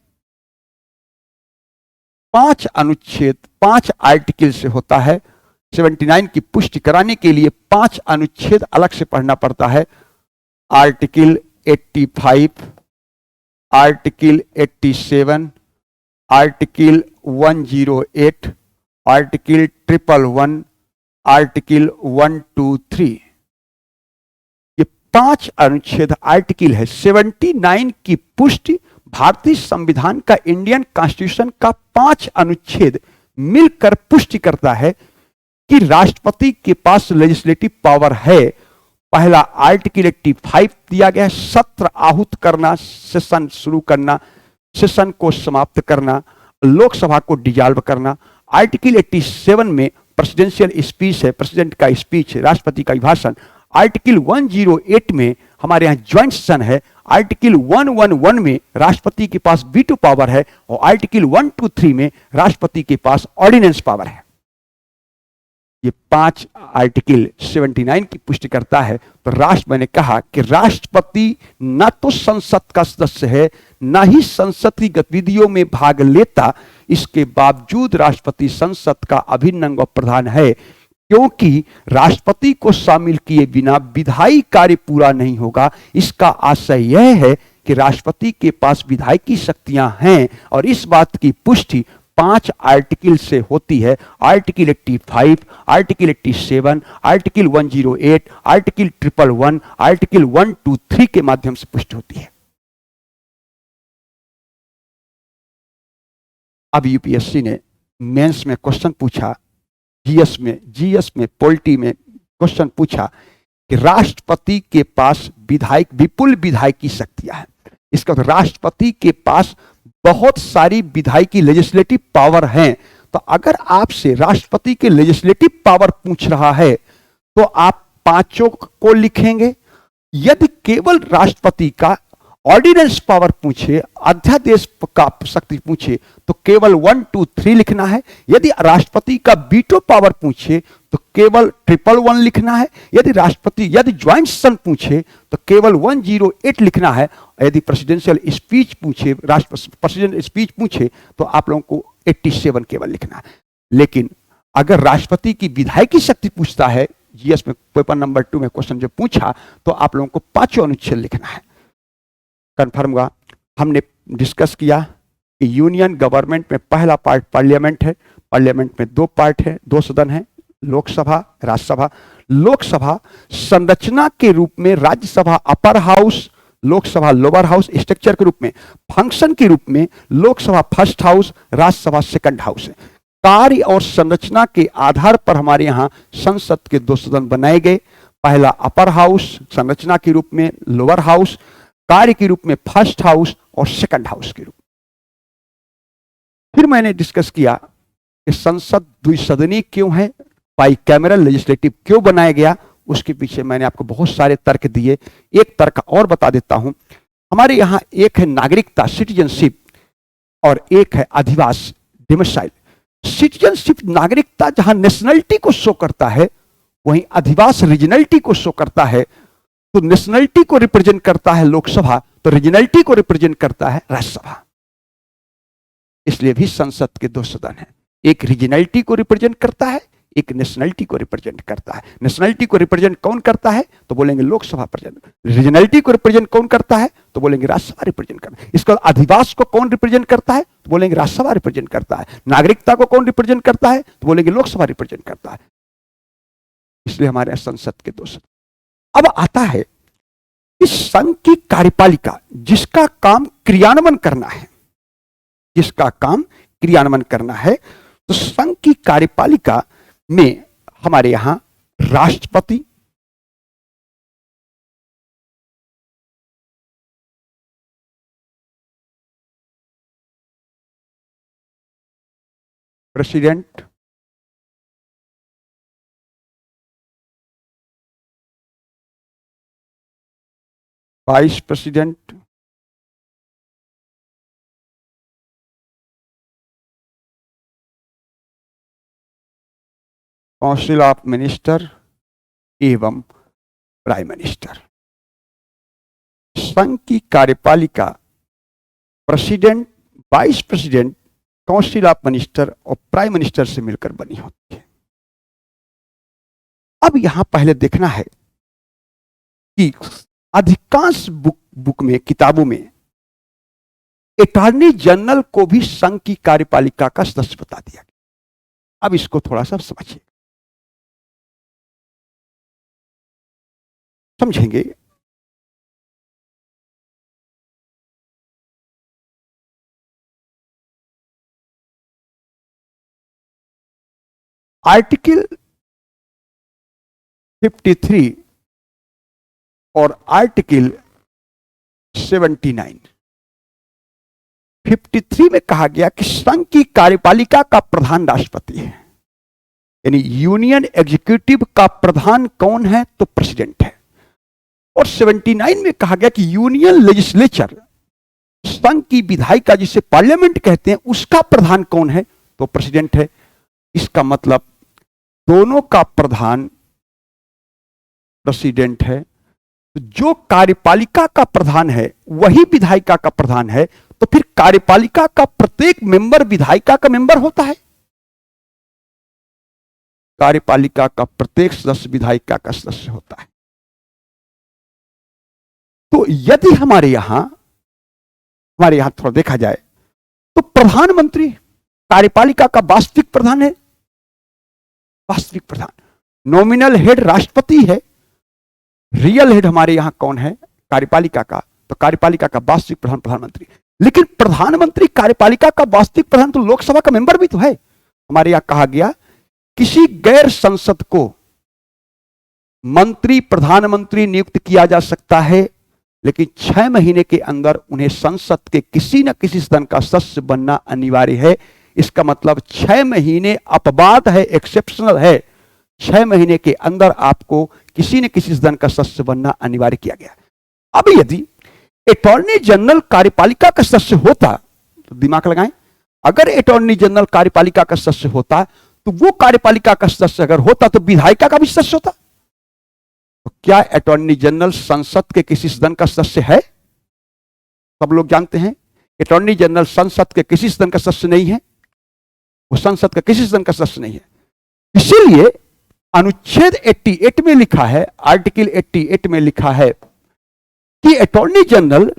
5 आर्टिकल से होता है। 79 की पुष्टि कराने के लिए 5 अनुच्छेद अलग से पढ़ना पड़ता है। Article 85, article 87, article 108, article 111, article 123, ये 5 अनुच्छेद आर्टिकल है। 79 की पुष्टि भारतीय संविधान का, इंडियन कॉन्स्टिट्यूशन का 5 अनुच्छेद मिलकर पुष्टि करता है कि राष्ट्रपति के पास लेजिस्लेटिव पावर है। पहला आर्टिकल 85 दिया गया है, सत्र आहूत करना, सेशन शुरू करना, सेशन को समाप्त करना, लोकसभा को डिजॉल्व करना। आर्टिकल 87 में प्रेसिडेंशियल स्पीच है, प्रेसिडेंट का स्पीच है, राष्ट्रपति का भाषण। आर्टिकल 108 में हमारे यहां ज्वाइंट सेशन है। आर्टिकल 111 में राष्ट्रपति के पास वीटो पावर है और आर्टिकल 123 में राष्ट्रपति के पास ऑर्डिनेंस पावर है। ये 5 आर्टिकल 79 की पुष्टि करता है। तो मैंने कहा कि राष्ट्रपति न तो संसद का सदस्य है, न ही संसद की गतिविधियों में भाग लेता। इसके बावजूद राष्ट्रपति संसद का अभिन्न अंग और प्रधान है, क्योंकि राष्ट्रपति को शामिल किए बिना विधायी कार्य पूरा नहीं होगा। इसका आशय यह है कि राष्ट्रपति के पास विधायी शक्तियां हैं और इस बात की पुष्टि 5 आर्टिकल से होती है। Article 85, article 87, article 108, article 111, article 123 के माध्यम से पुष्टि होती है। अब यूपीएससी ने मेंस में क्वेश्चन पूछा, जीएस में पॉलिटी में क्वेश्चन पूछा कि राष्ट्रपति के पास विपुल विधायी शक्तियां हैं। इसका राष्ट्रपति के पास बहुत सारी विधायिकी लेजिस्लेटिव पावर हैं। तो अगर आपसे राष्ट्रपति के लेजिस्लेटिव पावर पूछ रहा है तो आप पांचों को लिखेंगे। यदि केवल राष्ट्रपति का ऑर्डिनेंस पावर पूछे, अध्यादेश का शक्ति पूछे, तो केवल 1, 2, 3 लिखना है। यदि राष्ट्रपति का वीटो पावर पूछे तो केवल 111 लिखना है। यदि ज्वाइंट सेशन पूछे तो केवल 108 लिखना है। यदि प्रेसिडेंशियल स्पीच पूछे, प्रेसिडेंशियल स्पीच पूछे तो आप लोगों को 87 केवल लिखना है। लेकिन अगर राष्ट्रपति की विधायिकी शक्ति पूछता है, जीएस में पेपर नंबर 2 में क्वेश्चन जो पूछा, तो आप लोगों को पांचों अनुच्छेद लिखना है। कंफर्म हुआ। हमने डिस्कस किया कि यूनियन गवर्नमेंट में पहला पार्ट पार्लियामेंट है। पार्लियामेंट में 2 पार्ट है, 2 सदन है, लोकसभा, राज्यसभा। लोकसभा संरचना के रूप में Rajya Sabha upper house, Lok Sabha lower house structure के रूप में, फंक्शन के रूप में Lok Sabha first house, Rajya Sabha second house है। कार्य और संरचना के आधार पर हमारे यहां संसद के 2 सदन बनाए गए। पहला अपर हाउस संरचना के रूप में, लोअर हाउस कार्य के रूप में फर्स्ट हाउस और सेकंड हाउस के रूप में। फिर मैंने डिस्कस किया कि संसद द्विसदनीय क्यों है, बाई कैमरल लेजिस्लेटिव क्यों बनाया गया। उसके पीछे मैंने आपको बहुत सारे तर्क दिए। एक तर्क और बता देता हूं। हमारे यहां एक है नागरिकता सिटीजनशिप और एक है अधिवास डिमोसाइल। सिटीजनशिप नागरिकता जहां नेशनलिटी को शो करता है, वहीं अधिवास रीजनलिटी को शो करता है। तो नेशनलिटी को रिप्रेजेंट करता है लोकसभा, तो रीजनलिटी को रिप्रेजेंट करता है राज्यसभा। इसलिए भी संसद के 2 सदन हैं। एक रीजनलिटी को रिप्रेजेंट करता है, एक नेशनलिटी को रिप्रेजेंट करता है। नेशनलिटी को रिप्रेजेंट कौन करता है तो बोलेंगे लोकसभा रिप्रेजेंट। रीजनलिटी को रिप्रेजेंट कौन करता है तो बोलेंगे राज्यसभा रिप्रेजेंट करता है। इसका अधिवास को कौन रिप्रेजेंट करता है तो बोलेंगे राज्यसभा रिप्रेजेंट करता है। नागरिकता को कौन रिप्रेजेंट करता है तो बोलेंगे लोकसभा रिप्रेजेंट करता है। इसलिए हमारे संसद के 2 सदन। अब आता है इस संघ की कार्यपालिका, जिसका काम क्रियान्वयन करना है, जिसका काम क्रियान्वयन करना है। तो संघ की कार्यपालिका में हमारे यहां राष्ट्रपति, president, vice president, council of minister एवं प्राइम मिनिस्टर। संघ की कार्यपालिका president, vice president, council of minister और प्राइम मिनिस्टर से मिलकर बनी होती है। अब यहां पहले देखना है कि अधिकांश बुक में, किताबों में अटॉर्नी जनरल को भी संघ की कार्यपालिका का सदस्य बता दिया गया। अब इसको थोड़ा सा समझिए, समझेंगे। आर्टिकल 53 और आर्टिकल 79। 53 में कहा गया कि संघ की कार्यपालिका का प्रधान राष्ट्रपति है, यानी यूनियन एग्जीक्यूटिव का प्रधान कौन है तो प्रेसिडेंट है। और 79 में कहा गया कि यूनियन लेजिस्लेचर, संघ की विधायिका जिसे पार्लियामेंट कहते हैं, उसका प्रधान कौन है तो प्रेसिडेंट है। इसका मतलब दोनों का प्रधान प्रेसिडेंट है। तो जो कार्यपालिका का प्रधान है वही विधायिका का प्रधान है, तो फिर कार्यपालिका का प्रत्येक मेंबर विधायिका का मेंबर होता है। कार्यपालिका का प्रत्येक सदस्य विधायिका का सदस्य होता है। तो यदि हमारे यहां थोड़ा देखा जाए तो प्रधानमंत्री कार्यपालिका का वास्तविक प्रधान है। वास्तविक प्रधान, नॉमिनल हेड राष्ट्रपति है। रियल हेड हमारे यहां कौन है कार्यपालिका का, तो कार्यपालिका का वास्तविक प्रधान प्रधानमंत्री। लेकिन प्रधानमंत्री कार्यपालिका का वास्तविक प्रधान तो लोकसभा का मेंबर भी तो है। हमारे यहां कहा गया किसी गैर संसद को मंत्री प्रधानमंत्री नियुक्त किया जा सकता है लेकिन 6 महीने के अंदर उन्हें संसद के किसी न किसी सदन का सदस्य बनना अनिवार्य है। इसका मतलब 6 महीने अपवाद है, एक्सेप्शनल है। 6 महीने के अंदर आपको किसी न किसी सदन का सदस्य बनना अनिवार्य किया गया। अब यदि अटॉर्नी जनरल कार्यपालिका का सदस्य होता, तो दिमाग लगाएं, अगर अटॉर्नी जनरल कार्यपालिका का सदस्य होता तो वो कार्यपालिका का सदस्य अगर होता तो विधायिका का भी सदस्य होता। तो क्या अटॉर्नी जनरल संसद के किसी सदन का सदस्य है? सब लोग जानते हैं अटॉर्नी जनरल संसद के किसी सदन का सदस्य नहीं है, वो संसद का किसी सदन का सदस्य नहीं है। इसीलिए अनुच्छेद 88 में लिखा है, आर्टिकल 88 में लिखा है कि अटॉर्नी जनरल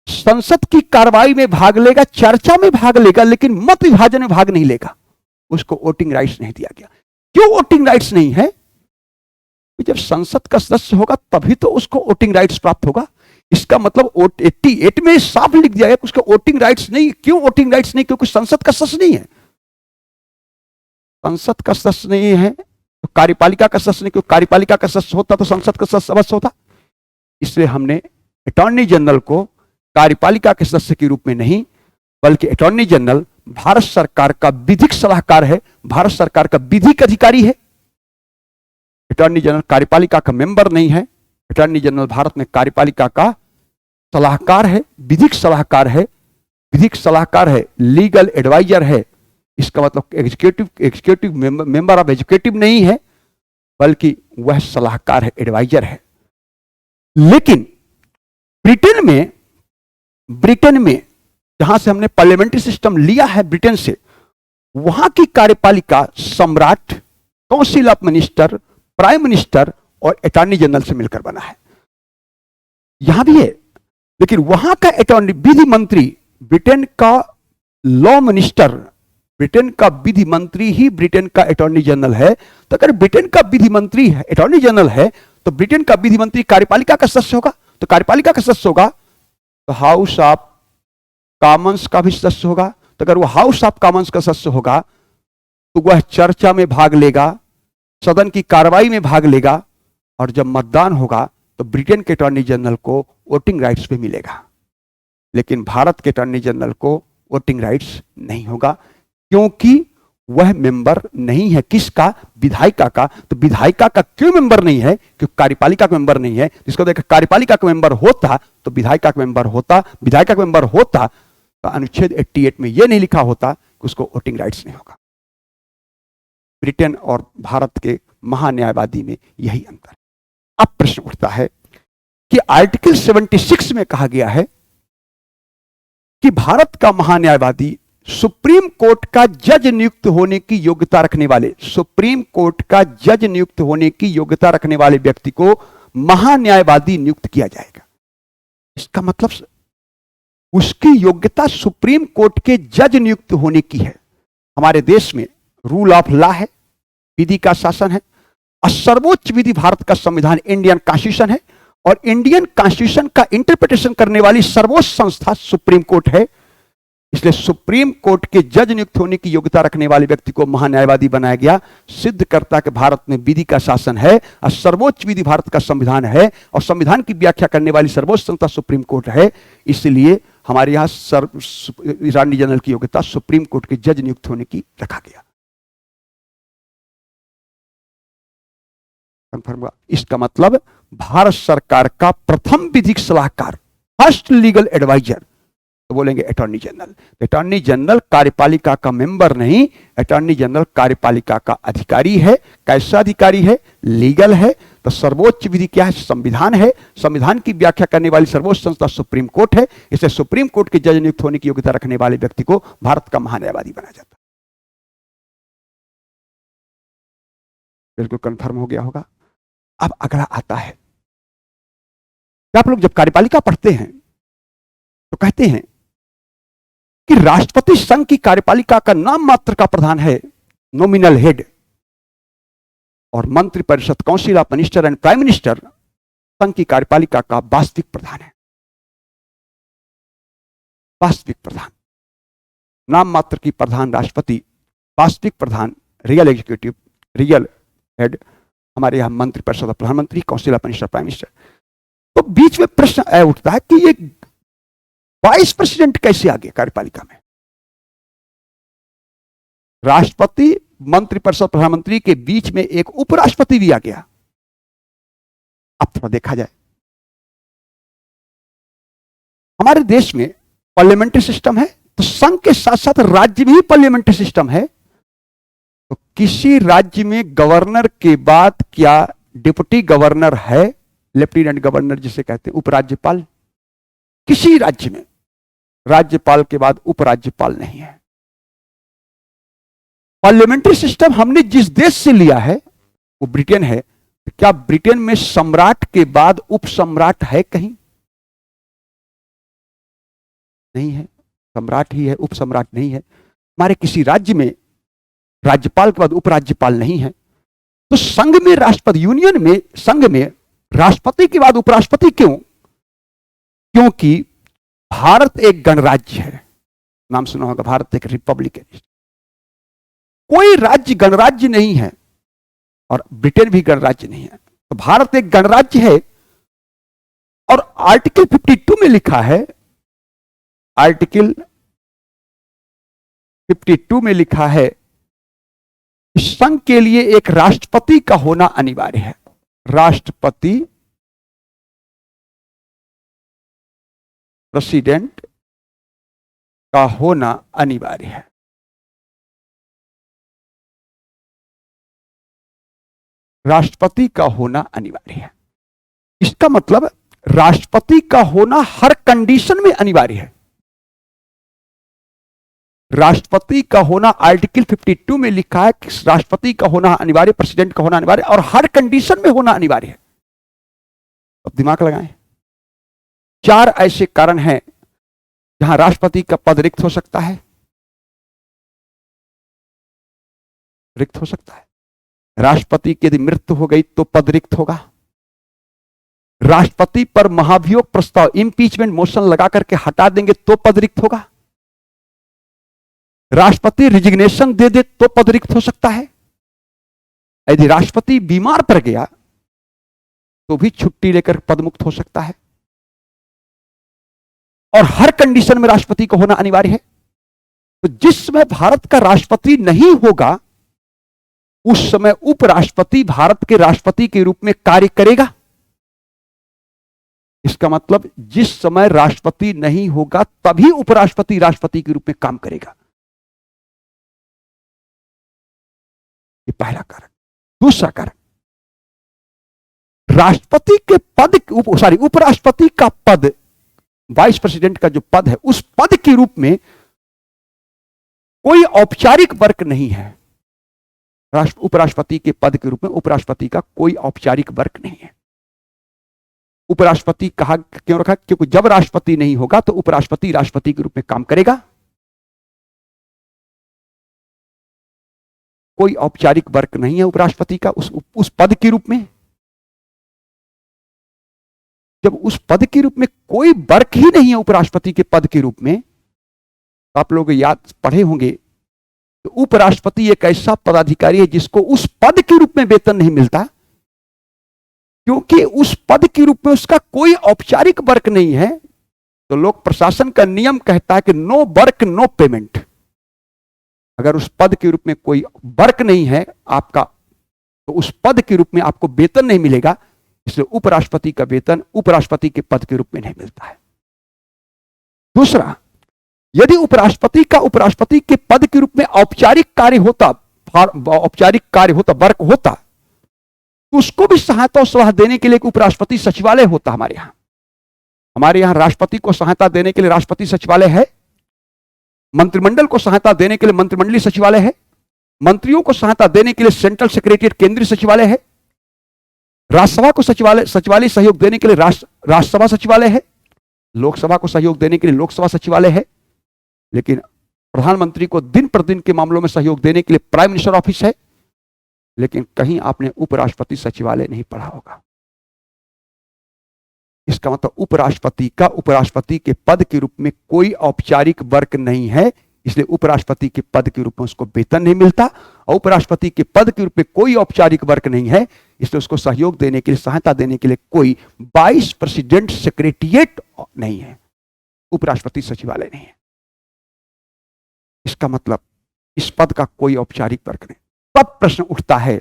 संसद की कार्रवाई में भाग लेगा, चर्चा में भाग लेगा, लेकिन मत विभाजन में भाग नहीं लेगा। उसको वोटिंग राइट्स नहीं दिया गया। क्यों वोटिंग राइट्स नहीं है? जब संसद का सदस्य होगा तभी तो उसको वोटिंग राइट्स प्राप्त होगा। इसका मतलब 88 में साफ लिख दिया गया कि उसको वोटिंग राइट्स नहीं। क्यों वोटिंग राइट्स नहीं? क्योंकि संसद का सदस्य नहीं है। संसद का सदस्य नहीं है तो कार्यपालिका का सदस्य नहीं, क्योंकि कार्यपालिका का सदस्य होता तो संसद का सदस्य अवश्य होता। इसलिए हमने अटॉर्नी जनरल को कार्यपालिका के सदस्य के रूप में नहीं, बल्कि अटॉर्नी जनरल भारत सरकार का विधिक सलाहकार है, भारत सरकार का विधिक अधिकारी है। अटॉर्नी जनरल कार्यपालिका का मेंबर नहीं है। अटॉर्नी जनरल भारत में कार्यपालिका का सलाहकार है, विधिक सलाहकार है, विधिक सलाहकार है, लीगल एडवाइजर है। इसका मतलब एग्जीक्यूटिव मेंबर ऑफ एग्जीक्यूटिव नहीं है, बल्कि वह सलाहकार है, एडवाइजर है। लेकिन ब्रिटेन में जहां से हमने पार्लियामेंट्री सिस्टम लिया है ब्रिटेन से, वहां की कार्यपालिका सम्राट, council of minister, prime minister और अटॉर्नी जनरल से मिलकर बना है। यहां भी है, लेकिन वहां का अटॉर्नी विधि मंत्री, ब्रिटेन का लॉ मिनिस्टर, ब्रिटेन का विधि मंत्री ही ब्रिटेन का अटॉर्नी जनरल है। तो अगर ब्रिटेन का विधि मंत्री है, अटॉर्नी जनरल है, तो ब्रिटेन का विधि मंत्री कार्यपालिका का सदस्य होगा। तो कार्यपालिका का सदस्य होगा तो हाउस ऑफ कॉमन्स का भी सदस्य होगा। तो अगर वो हाउस ऑफ कॉमन्स का सदस्य होगा तो वह चर्चा में भाग लेगा, सदन की कार्रवाई में भाग लेगा, और जब मतदान होगा तो ब्रिटेन के अटॉर्नी जनरल को वोटिंग राइट्स भी मिलेगा। लेकिन भारत के अटॉर्नी जनरल को वोटिंग राइट्स नहीं होगा, क्योंकि वह मेंबर नहीं है। किसका? विधायिका का। तो विधायिका का क्यों मेंबर नहीं है? क्योंकि कार्यपालिका का मेंबर नहीं है। जिसको देखा कार्यपालिका का मेंबर होता तो विधायिका का मेंबर होता, विधायिका का मेंबर होता तो अनुच्छेद 88 में यह नहीं लिखा होता कि उसको वोटिंग राइट्स नहीं होगा। ब्रिटेन और भारत के महान्यायवादी में यही अंतर है। अब प्रश्न उठता है कि आर्टिकल 76 में कहा गया है कि भारत का महान्यायवादी सुप्रीम कोर्ट का जज नियुक्त होने की योग्यता रखने वाले, सुप्रीम कोर्ट का जज नियुक्त होने की योग्यता रखने वाले व्यक्ति को महान्यायवादी नियुक्त किया जाएगा। इसका मतलब उसकी योग्यता सुप्रीम कोर्ट के जज नियुक्त होने की है। हमारे देश में रूल ऑफ लॉ है, विधि का शासन है, और सर्वोच्च विधि भारत का संविधान इंडियन कॉन्स्टिट्यूशन है, और इंडियन कॉन्स्टिट्यूशन का इंटरप्रिटेशन करने वाली सर्वोच्च संस्था सुप्रीम कोर्ट है। इसलिए सुप्रीम कोर्ट के जज नियुक्त होने की योग्यता रखने वाले व्यक्ति को महान्यायवादी बनाया गया, सिद्ध करता कि भारत में विधि का शासन है और सर्वोच्च विधि भारत का संविधान है, और संविधान की व्याख्या करने वाली सर्वोच्च संस्था सुप्रीम कोर्ट है। इसलिए हमारे यहां अटॉर्नी जनरल की योग्यता सुप्रीम कोर्ट के जज नियुक्त होने की रखा गया। कंफर्म हुआ? इसका मतलब भारत सरकार का प्रथम विधिक सलाहकार, फर्स्ट लीगल एडवाइजर, तो बोलेंगे अटॉर्नी जनरल। अटॉर्नी जनरल कार्यपालिका का मेंबर नहीं, अटॉर्नी जनरल कार्यपालिका का अधिकारी है। कैसा अधिकारी है? लीगल है। तो सर्वोच्च विधि क्या है? संविधान है। संविधान की व्याख्या करने वाली सर्वोच्च संस्था सुप्रीम कोर्ट है। इसलिए सुप्रीम कोर्ट के जज नियुक्त होने की योग्यता रखने वाले व्यक्ति को भारत का महान्यायवादी बनाया जाता है। बिल्कुल कंफर्म हो गया होगा। अब अगला आता है, आप लोग जब कार्यपालिका पढ़ते हैं तो कहते हैं कि राष्ट्रपति संघ की कार्यपालिका का नाम मात्र का प्रधान है, नॉमिनल हेड, और मंत्रिपरिषद, council of minister and prime minister संघ की कार्यपालिका का वास्तविक प्रधान है। वास्तविक प्रधान, नाम मात्र की प्रधान राष्ट्रपति, वास्तविक प्रधान रियल एग्जीक्यूटिव, रियल हेड हमारे यहां मंत्रिपरिषद, प्रधानमंत्री, council of minister, prime minister. तो बीच में प्रश्न उठता है कि ये वाइस प्रेसिडेंट कैसे आ गया कार्यपालिका में? राष्ट्रपति, मंत्रिपरिषद, प्रधानमंत्री के बीच में एक उपराष्ट्रपति भी आ गया। अब थोड़ा देखा जाए, हमारे देश में पार्लियामेंट्री सिस्टम है, तो संघ के साथ साथ राज्य में ही पार्लियामेंट्री सिस्टम है। तो किसी राज्य में गवर्नर के बाद क्या डिप्टी गवर्नर है, लेफ्टिनेंट गवर्नर जिसे कहते हैं, उपराज्यपाल? किसी राज्य में राज्यपाल के बाद उपराज्यपाल नहीं है। पार्लियामेंट्री सिस्टम हमने जिस देश से लिया है वो ब्रिटेन है। तो क्या ब्रिटेन में सम्राट के बाद उपसम्राट है? कहीं नहीं है, सम्राट ही है, उपसम्राट नहीं है। हमारे किसी राज्य में राज्यपाल के बाद उपराज्यपाल नहीं है। तो संघ में राष्ट्रपति, यूनियन में, संघ में राष्ट्रपति के बाद उपराष्ट्रपति क्यों? क्योंकि भारत एक गणराज्य है। नाम सुना होगा, भारत एक रिपब्लिक है। कोई राज्य गणराज्य नहीं है और ब्रिटेन भी गणराज्य नहीं है। तो भारत एक गणराज्य है और आर्टिकल 52 में लिखा है, आर्टिकल 52 में लिखा है संघ के लिए एक राष्ट्रपति का होना अनिवार्य है। राष्ट्रपति, प्रेसिडेंट का होना अनिवार्य है। राष्ट्रपति का होना अनिवार्य है। इसका मतलब राष्ट्रपति का होना हर कंडीशन में अनिवार्य है। राष्ट्रपति का होना आर्टिकल 52 में लिखा है कि राष्ट्रपति का होना अनिवार्य, प्रेसिडेंट का होना अनिवार्य और हर कंडीशन में होना अनिवार्य है। अब दिमाग लगाएं, 4 ऐसे कारण हैं जहां राष्ट्रपति का पद रिक्त हो सकता है। रिक्त हो सकता है। राष्ट्रपति की यदि मृत्यु हो गई तो पद रिक्त होगा। राष्ट्रपति पर महाभियोग प्रस्ताव, इंपीचमेंट मोशन लगा करके हटा देंगे तो पद रिक्त होगा। राष्ट्रपति रिजिग्नेशन दे दे तो पद रिक्त हो सकता है। यदि राष्ट्रपति बीमार पड़ गया तो भी छुट्टी लेकर पदमुक्त हो सकता है। और हर कंडीशन में राष्ट्रपति को होना अनिवार्य है। तो जिस समय भारत का राष्ट्रपति नहीं होगा उस समय उपराष्ट्रपति भारत के राष्ट्रपति के रूप में कार्य करेगा। इसका मतलब जिस समय राष्ट्रपति नहीं होगा तभी उपराष्ट्रपति राष्ट्रपति के रूप में काम करेगा। ये पहला कारण। दूसरा कारण, राष्ट्रपति के पद, उपराष्ट्रपति का पद, वाइस प्रेसिडेंट का जो पद है, उस पद के रूप में कोई औपचारिक वर्क नहीं है। उपराष्ट्रपति के पद के रूप में उपराष्ट्रपति का कोई औपचारिक वर्क नहीं है। उपराष्ट्रपति कहा क्यों रखा? क्योंकि जब राष्ट्रपति नहीं होगा तो उपराष्ट्रपति राष्ट्रपति के रूप में काम करेगा। कोई औपचारिक वर्क नहीं है उपराष्ट्रपति का उस पद के रूप में। जब उस पद के रूप में कोई वर्क ही नहीं है उपराष्ट्रपति के पद के रूप में, तो आप लोग याद पढ़े होंगे, तो उपराष्ट्रपति एक ऐसा पदाधिकारी है जिसको उस पद के रूप में वेतन नहीं मिलता, क्योंकि उस पद के रूप में उसका कोई औपचारिक वर्क नहीं है। तो लोक प्रशासन का नियम कहता है कि नो वर्क नो पेमेंट। अगर उस पद के रूप में कोई वर्क नहीं है आपका, तो उस पद के रूप में आपको वेतन नहीं मिलेगा। इसलिए उपराष्ट्रपति का वेतन उपराष्ट्रपति के पद के रूप में नहीं मिलता है। दूसरा, यदि उपराष्ट्रपति का उपराष्ट्रपति के पद के रूप में औपचारिक कार्य होता, वर्क होता, तो उसको भी सहायता और सलाह देने के लिए उपराष्ट्रपति सचिवालय होता। हमारे यहां राष्ट्रपति को सहायता देने के लिए राष्ट्रपति सचिवालय है, मंत्रिमंडल को सहायता देने के लिए मंत्रिमंडलीय सचिवालय है, मंत्रियों को सहायता देने के लिए सेंट्रल सेक्रेटरिएट केंद्रीय सचिवालय है, राज्यसभा को सचिवालय सहयोग देने के लिए राज्यसभा सचिवालय है, लोकसभा को सहयोग देने के लिए लोकसभा सचिवालय है। लेकिन प्रधानमंत्री को दिन प्रतिदिन के मामलों में सहयोग देने के लिए प्राइम मिनिस्टर ऑफिस है। लेकिन कहीं आपने उपराष्ट्रपति सचिवालय नहीं पढ़ा होगा। इसका मतलब उपराष्ट्रपति के पद के रूप में कोई औपचारिक वर्क नहीं है, इसलिए उपराष्ट्रपति के पद के रूप में उसको वेतन नहीं मिलता। और उपराष्ट्रपति के पद के रूप में कोई औपचारिक वर्क नहीं है, इसलिए उसको सहयोग देने के लिए, सहायता देने के लिए कोई वाइस प्रेसिडेंट सेक्रेटरिएट नहीं है, उपराष्ट्रपति सचिवालय नहीं है। इसका मतलब इस पद का कोई औपचारिक वर्ग नहीं। तब प्रश्न उठता है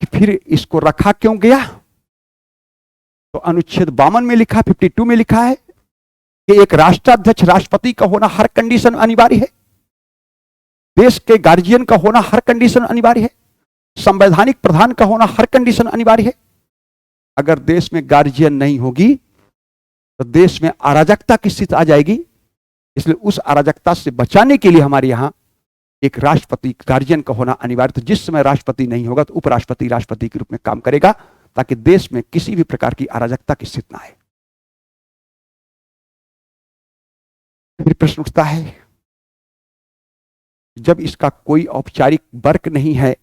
कि फिर इसको रखा क्यों गया? तो अनुच्छेद 52 में लिखा, 52 में लिखा है कि एक राष्ट्राध्यक्ष राष्ट्रपति का होना हर कंडीशन अनिवार्य है, देश के गार्जियन का होना हर कंडीशन अनिवार्य है, संवैधानिक प्रधान का होना हर कंडीशन अनिवार्य है। अगर देश में गार्जियन नहीं होगी तो देश में अराजकता की स्थिति आ जाएगी। इसलिए उस अराजकता से बचाने के लिए हमारे यहां एक राष्ट्रपति गार्जियन का होना अनिवार्य। तो जिस समय राष्ट्रपति नहीं होगा तो उपराष्ट्रपति राष्ट्रपति के रूप में काम करेगा, ताकि देश में किसी भी प्रकार की अराजकता की स्थिति ना आए। फिर प्रश्न उठता है, जब इसका कोई औपचारिक वर्ग नहीं है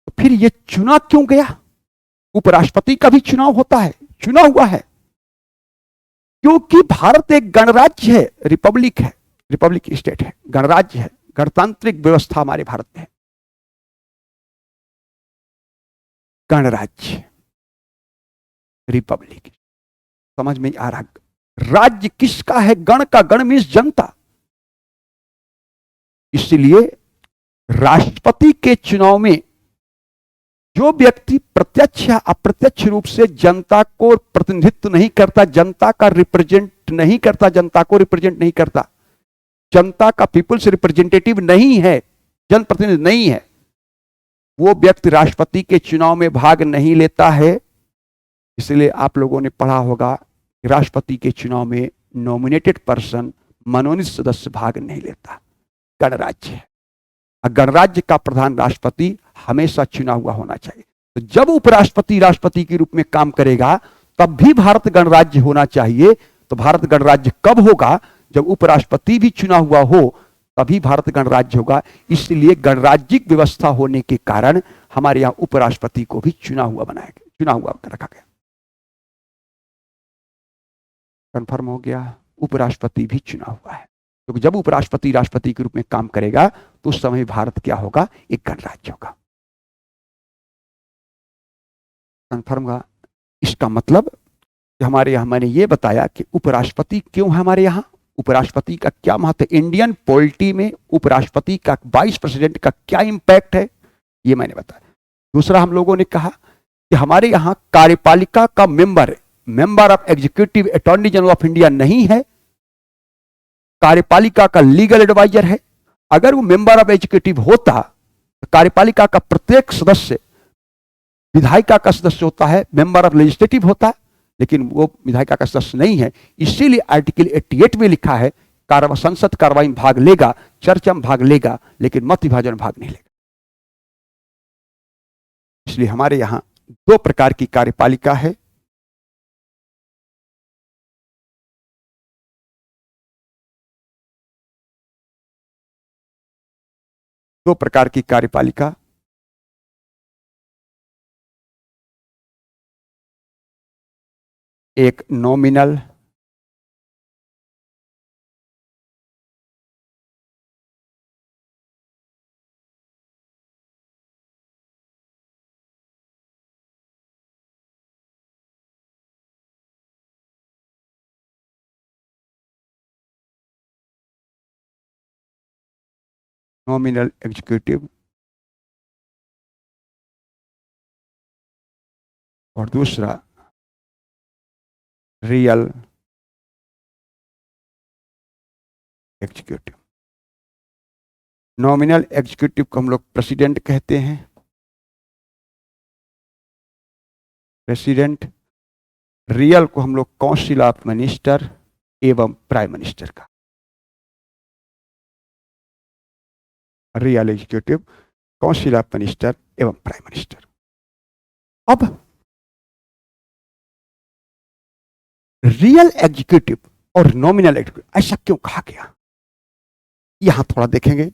तो फिर यह चुना क्यों गया? उपराष्ट्रपति का भी चुनाव होता है, चुना हुआ है, क्योंकि भारत एक गणराज्य है, रिपब्लिक है, रिपब्लिक स्टेट है, गणराज्य है, गणतांत्रिक व्यवस्था हमारे भारत में है। गणराज्य, रिपब्लिक, समझ में आ रहा? राज्य किसका है? गण का। गण मीन्स जनता। इसलिए राष्ट्रपति के चुनाव में जो व्यक्ति प्रत्यक्ष या अप्रत्यक्ष रूप से जनता को प्रतिनिधित्व नहीं करता, जनता का रिप्रेजेंट नहीं करता, जनता को रिप्रेजेंट नहीं करता, जनता का पीपुल्स रिप्रेजेंटेटिव नहीं है, जनप्रतिनिधि नहीं है, वो व्यक्ति राष्ट्रपति के चुनाव में भाग नहीं लेता है। इसलिए आप लोगों ने पढ़ा होगा राष्ट्रपति के चुनाव में नॉमिनेटेड पर्सन, मनोनीत सदस्य भाग नहीं लेता। गणराज्य है, गणराज्य का प्रधान राष्ट्रपति हमेशा चुना हुआ होना चाहिए। तो जब उपराष्ट्रपति राष्ट्रपति के रूप में काम करेगा तब भी भारत गणराज्य होना चाहिए। तो भारत गणराज्य कब होगा? जब उपराष्ट्रपति भी चुना हुआ हो, तभी भारत गणराज्य होगा। इसलिए गणराज्यिक व्यवस्था होने के कारण हमारे यहां उपराष्ट्रपति को भी चुना हुआ बनाया गया, चुना हुआ रखा गया। कंफर्म हो गया? उपराष्ट्रपति भी चुना हुआ है, क्योंकि जब उपराष्ट्रपति राष्ट्रपति के रूप में काम करेगा तो उस समय भारत क्या होगा? एक गणराज्य होगा। कंफर्म हुआ? इसका मतलब हमारे यहां मैंने ये बताया कि उपराष्ट्रपति क्यों है हमारे यहां, उपराष्ट्रपति का क्या महत्व है, इंडियन पॉलिटी में उपराष्ट्रपति का, वाइस प्रेसिडेंट का क्या इंपैक्ट है, ये मैंने बताया। दूसरा, हम लोगों ने कहा कि हमारे यहां कार्यपालिका का member of executive attorney general of India नहीं है, कार्यपालिका का लीगल एडवाइजर है। अगर वो मेंबर ऑफ एग्जीक्यूटिव होता तो कार्यपालिका का प्रत्येक सदस्य विधायिका का सदस्य होता है, मेंबर ऑफ लेजिस्लेटिव होता है, लेकिन वो विधायिका का सदस्य नहीं है। इसीलिए आर्टिकल 88 में लिखा है संसद कार्रवाई में भाग लेगा, चर्चा में भाग लेगा, लेकिन मत विभाजन में भाग नहीं लेगा। इसलिए हमारे यहां दो प्रकार की कार्यपालिका है। दो प्रकार की कार्यपालिका, एक नॉमिनल नॉमिनल एग्जीक्यूटिव और दूसरा रियल एग्जीक्यूटिव। नॉमिनल एग्जीक्यूटिव को हम लोग प्रेसिडेंट कहते हैं, प्रेसिडेंट। रियल को हम लोग काउंसिल ऑफ मिनिस्टर एवं प्राइम मिनिस्टर का, real executive, council of minister एवं प्राइम मिनिस्टर। अब रियल एग्जीक्यूटिव और नॉमिनल एग्जीक्यूटिव ऐसा क्यों कहा गया, यहां थोड़ा देखेंगे।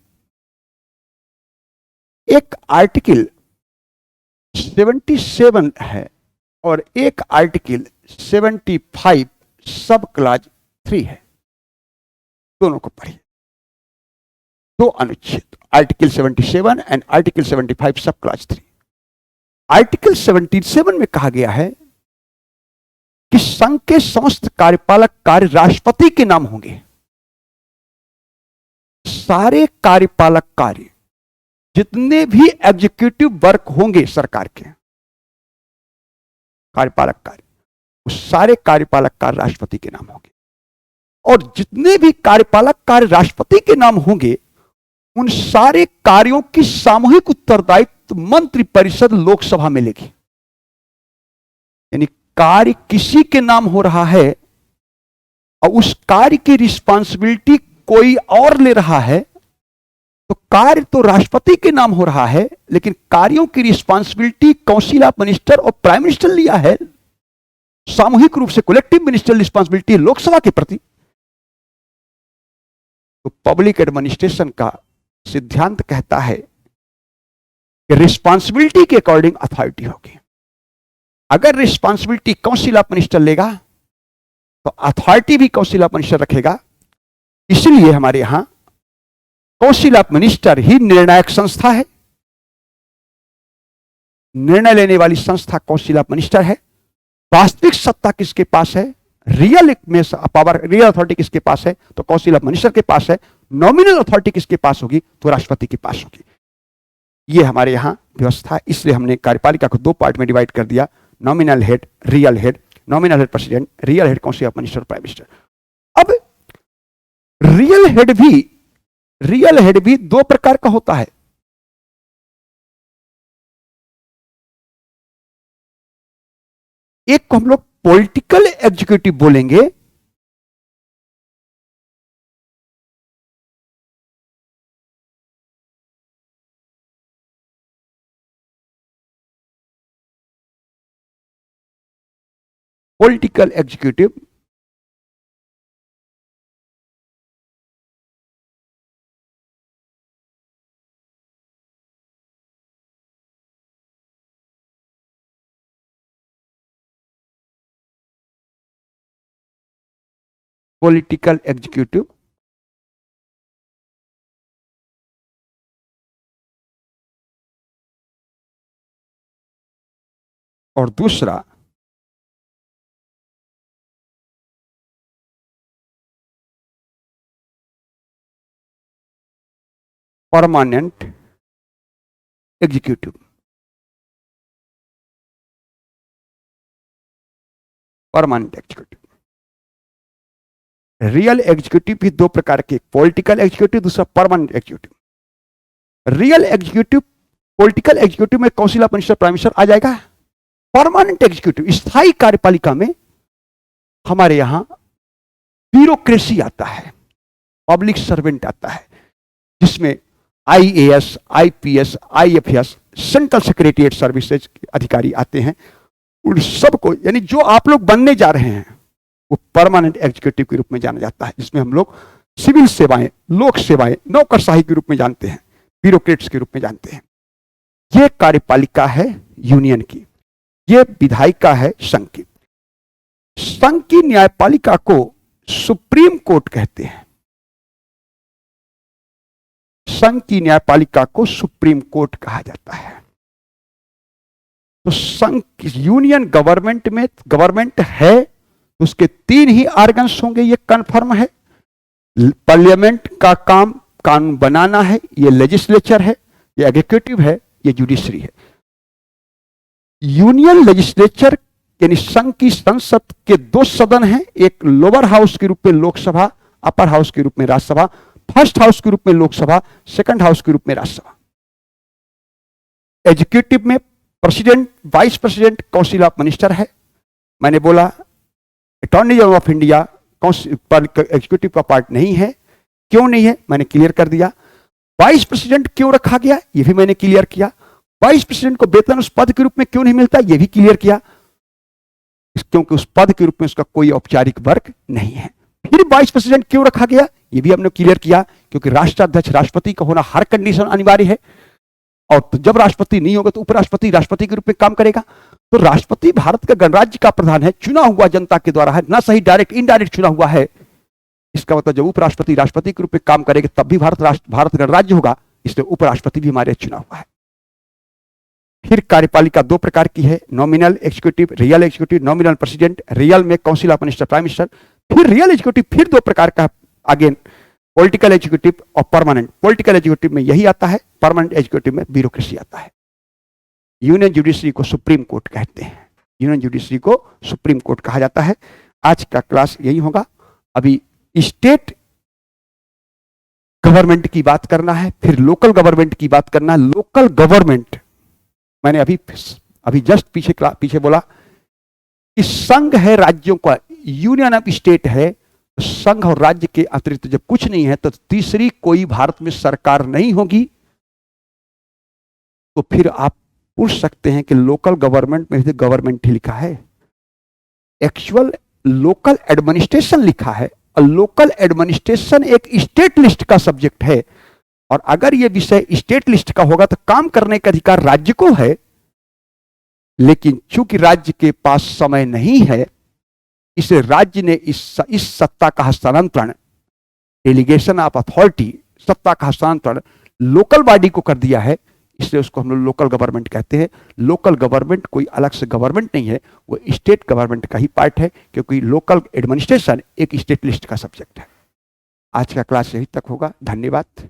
एक आर्टिकल 77 है और एक आर्टिकल 75 सब क्लाज 3 है। दोनों को पढ़िए, दो अनुच्छेद। Article 77 and article 75 sub clause 3। Article 77 में कहा गया है कि संघ के समस्त कार्यपालक कार्य राष्ट्रपति के नाम होंगे। सारे कार्यपालक कार्य जितने भी एग्जीक्यूटिव वर्क होंगे सरकार के कार्यपालक कार्य, वो सारे कार्यपालक कार्य राष्ट्रपति के नाम होंगे। और जितने भी कार्यपालक कार्य राष्ट्रपति के नाम होंगे, उन सारे कार्यों की सामूहिक उत्तरदायित्व मंत्री परिषद लोकसभा में लेगी। यानी कार्य किसी के नाम हो रहा है और उस कार्य की रिस्पांसिबिलिटी कोई और ले रहा है, तो कार्य तो राष्ट्रपति के नाम हो रहा है, लेकिन कार्यों की रिस्पांसिबिलिटी काउंसिल ऑफ मिनिस्टर और प्राइम मिनिस्टर लिया है। सामूहिक रूप से कलेक्टिव मिनिस्ट्रियल रिस्पांसिबिलिटी लोकसभा के प्रति। तो पब्लिक एडमिनिस्ट्रेशन का सिद्धांत कहता है कि रिस्पांसिबिलिटी के अकॉर्डिंग अथॉरिटी होगी। अगर रिस्पांसिबिलिटी काउंसिल ऑफ मिनिस्टर लेगा तो अथॉरिटी भी काउंसिल ऑफ मिनिस्टर रखेगा। इसलिए हमारे यहां काउंसिल ऑफ मिनिस्टर ही निर्णायक संस्था है। निर्णय लेने वाली संस्था काउंसिल ऑफ मिनिस्टर है। वास्तविक सत्ता किसके पास है, रियल में पावर, रियल अथॉरिटी किसके पास है, तो काउंसिल ऑफ मिनिस्टर के पास है। नॉमिनल अथॉरिटी किसके पास होगी, तो राष्ट्रपति के पास होगी। ये हमारे यहां व्यवस्था है। इसलिए हमने कार्यपालिका को दो पार्ट में डिवाइड कर दिया, nominal head, real head. Nominal head president, real head council of minister, prime minister. अब रियल हेड भी दो प्रकार का होता है। एक को हम लोग पॉलिटिकल एग्जीक्यूटिव बोलेंगे, पॉलिटिकल एग्जीक्यूटिव पॉलिटिकल एग्जीक्यूटिव और दूसरा permanent executive. Permanent executive, real executive भी दो प्रकार के, पॉलिटिकल एग्जीक्यूटिव, दूसरा permanent executive. Real executive, political executive में council of minister, prime minister आ जाएगा। परमानेंट एग्जीक्यूटिव, स्थायी कार्यपालिका में हमारे यहां ब्यूरोक्रेसी आता है, पब्लिक सर्वेंट आता है, जिसमें IAS, IPS, IFS, central secretariat services अधिकारी आते हैं। उन सबको, यानी जो आप लोग बनने जा रहे हैं, वो परमानेंट एग्जीक्यूटिव के रूप में जाना जाता है, जिसमें हम लोग सिविल सेवाएं, लोक सेवाएं, नौकरशाही के रूप में जानते हैं, ब्यूरोक्रेट्स के रूप में जानते हैं। यह कार्यपालिका है यूनियन की, यह विधायिका है संघ की। संघ की न्यायपालिका को सुप्रीम कोर्ट कहते हैं। संघ की न्यायपालिका को सुप्रीम कोर्ट कहा जाता है। तो संघ यूनियन गवर्नमेंट है, उसके तीन ही ऑर्गन्स होंगे, ये कन्फर्म है। पार्लियामेंट का काम कानून बनाना है, ये लेजिस्लेचर है, ये एग्जीक्यूटिव है, ये जुडिशरी है। यूनियन लेजिस्लेचर यानी संघ की संसद के दो सदन हैं, एक लोअर हाउस के रूप में लोकसभा, अपर हाउस के रूप में राज्यसभा, फर्स्ट हाउस के रूप में लोकसभा, सेकंड हाउस के रूप में राज्यसभा। एग्जीक्यूटिव में president, vice president, council of minister है। मैंने बोला attorney general of India executive का पार्ट नहीं है। क्यों नहीं है, मैंने क्लियर कर दिया। वाइस प्रेसिडेंट क्यों रखा गया, यह भी मैंने क्लियर किया। वाइस प्रेसिडेंट को वेतन उस पद के रूप में क्यों नहीं मिलता, यह भी क्लियर किया, क्योंकि उस पद के रूप में उसका कोई औपचारिक वर्क नहीं है। फिर वाइस प्रेसिडेंट क्यों रखा गया, यह भी हमने क्लियर किया, क्योंकि राष्ट्राध्यक्ष राष्ट्रपति का होना हर कंडीशन अनिवार्य है। और तो जब राष्ट्रपति नहीं होगा तो उपराष्ट्रपति राष्ट्रपति के रूप में काम करेगा। तो राष्ट्रपति भारत का गणराज्य का प्रधान है, चुना हुआ जनता के द्वारा है, ना सही डायरेक्ट इनडायरेक्ट चुना हुआ है। इसका मतलब जब उपराष्ट्रपति राष्ट्रपति के रूप में काम करेगा तब भी भारत गणराज्य होगा, इसलिए उपराष्ट्रपति भी हमारे चुना हुआ है। फिर कार्यपालिका दो प्रकार की है, nominal executive, real executive, nominal president, real में council of minister, prime minister. फिर रियल एग्जीक्यूटिव फिर दो प्रकार का, अगेन पॉलिटिकल एग्जीक्यूटिव और परमानेंट। पॉलिटिकल एग्जीक्यूटिव में यही आता है, परमानेंट एग्जीक्यूटिव में ब्यूरोक्रेसी आता है। यूनियन जुडिशरी को सुप्रीम कोर्ट कहते हैं, यूनियन जुडिशरी को सुप्रीम कोर्ट कहा जाता है। आज का क्लास यही होगा। अभी स्टेट गवर्नमेंट की बात करना है, फिर लोकल गवर्नमेंट की बात करना है। लोकल गवर्नमेंट मैंने अभी जस्ट पीछे बोला कि संघ है राज्यों का, यूनियन ऑफ स्टेट है। संघ और राज्य के अतिरिक्त जब कुछ नहीं है तो तीसरी कोई भारत में सरकार नहीं होगी। तो फिर आप पूछ सकते हैं कि लोकल गवर्नमेंट में गवर्नमेंट ही लिखा है, एक्चुअल लोकल एडमिनिस्ट्रेशन लिखा है, और लोकल एडमिनिस्ट्रेशन एक स्टेट लिस्ट का सब्जेक्ट है। और अगर यह विषय स्टेट लिस्ट का होगा तो काम करने का अधिकार राज्य को है, लेकिन चूंकि राज्य के पास समय नहीं है, इसलिए राज्य ने इस सत्ता का हस्तांतरण, डेलीगेशन ऑफ अथॉरिटी, सत्ता का हस्तांतरण लोकल बॉडी को कर दिया है। इसलिए उसको हम लोग लोकल गवर्नमेंट कहते हैं। लोकल गवर्नमेंट कोई अलग से गवर्नमेंट नहीं है, वो स्टेट गवर्नमेंट का ही पार्ट है, क्योंकि लोकल एडमिनिस्ट्रेशन एक स्टेट लिस्ट का सब्जेक्ट है। आज का क्लास यही तक होगा। धन्यवाद।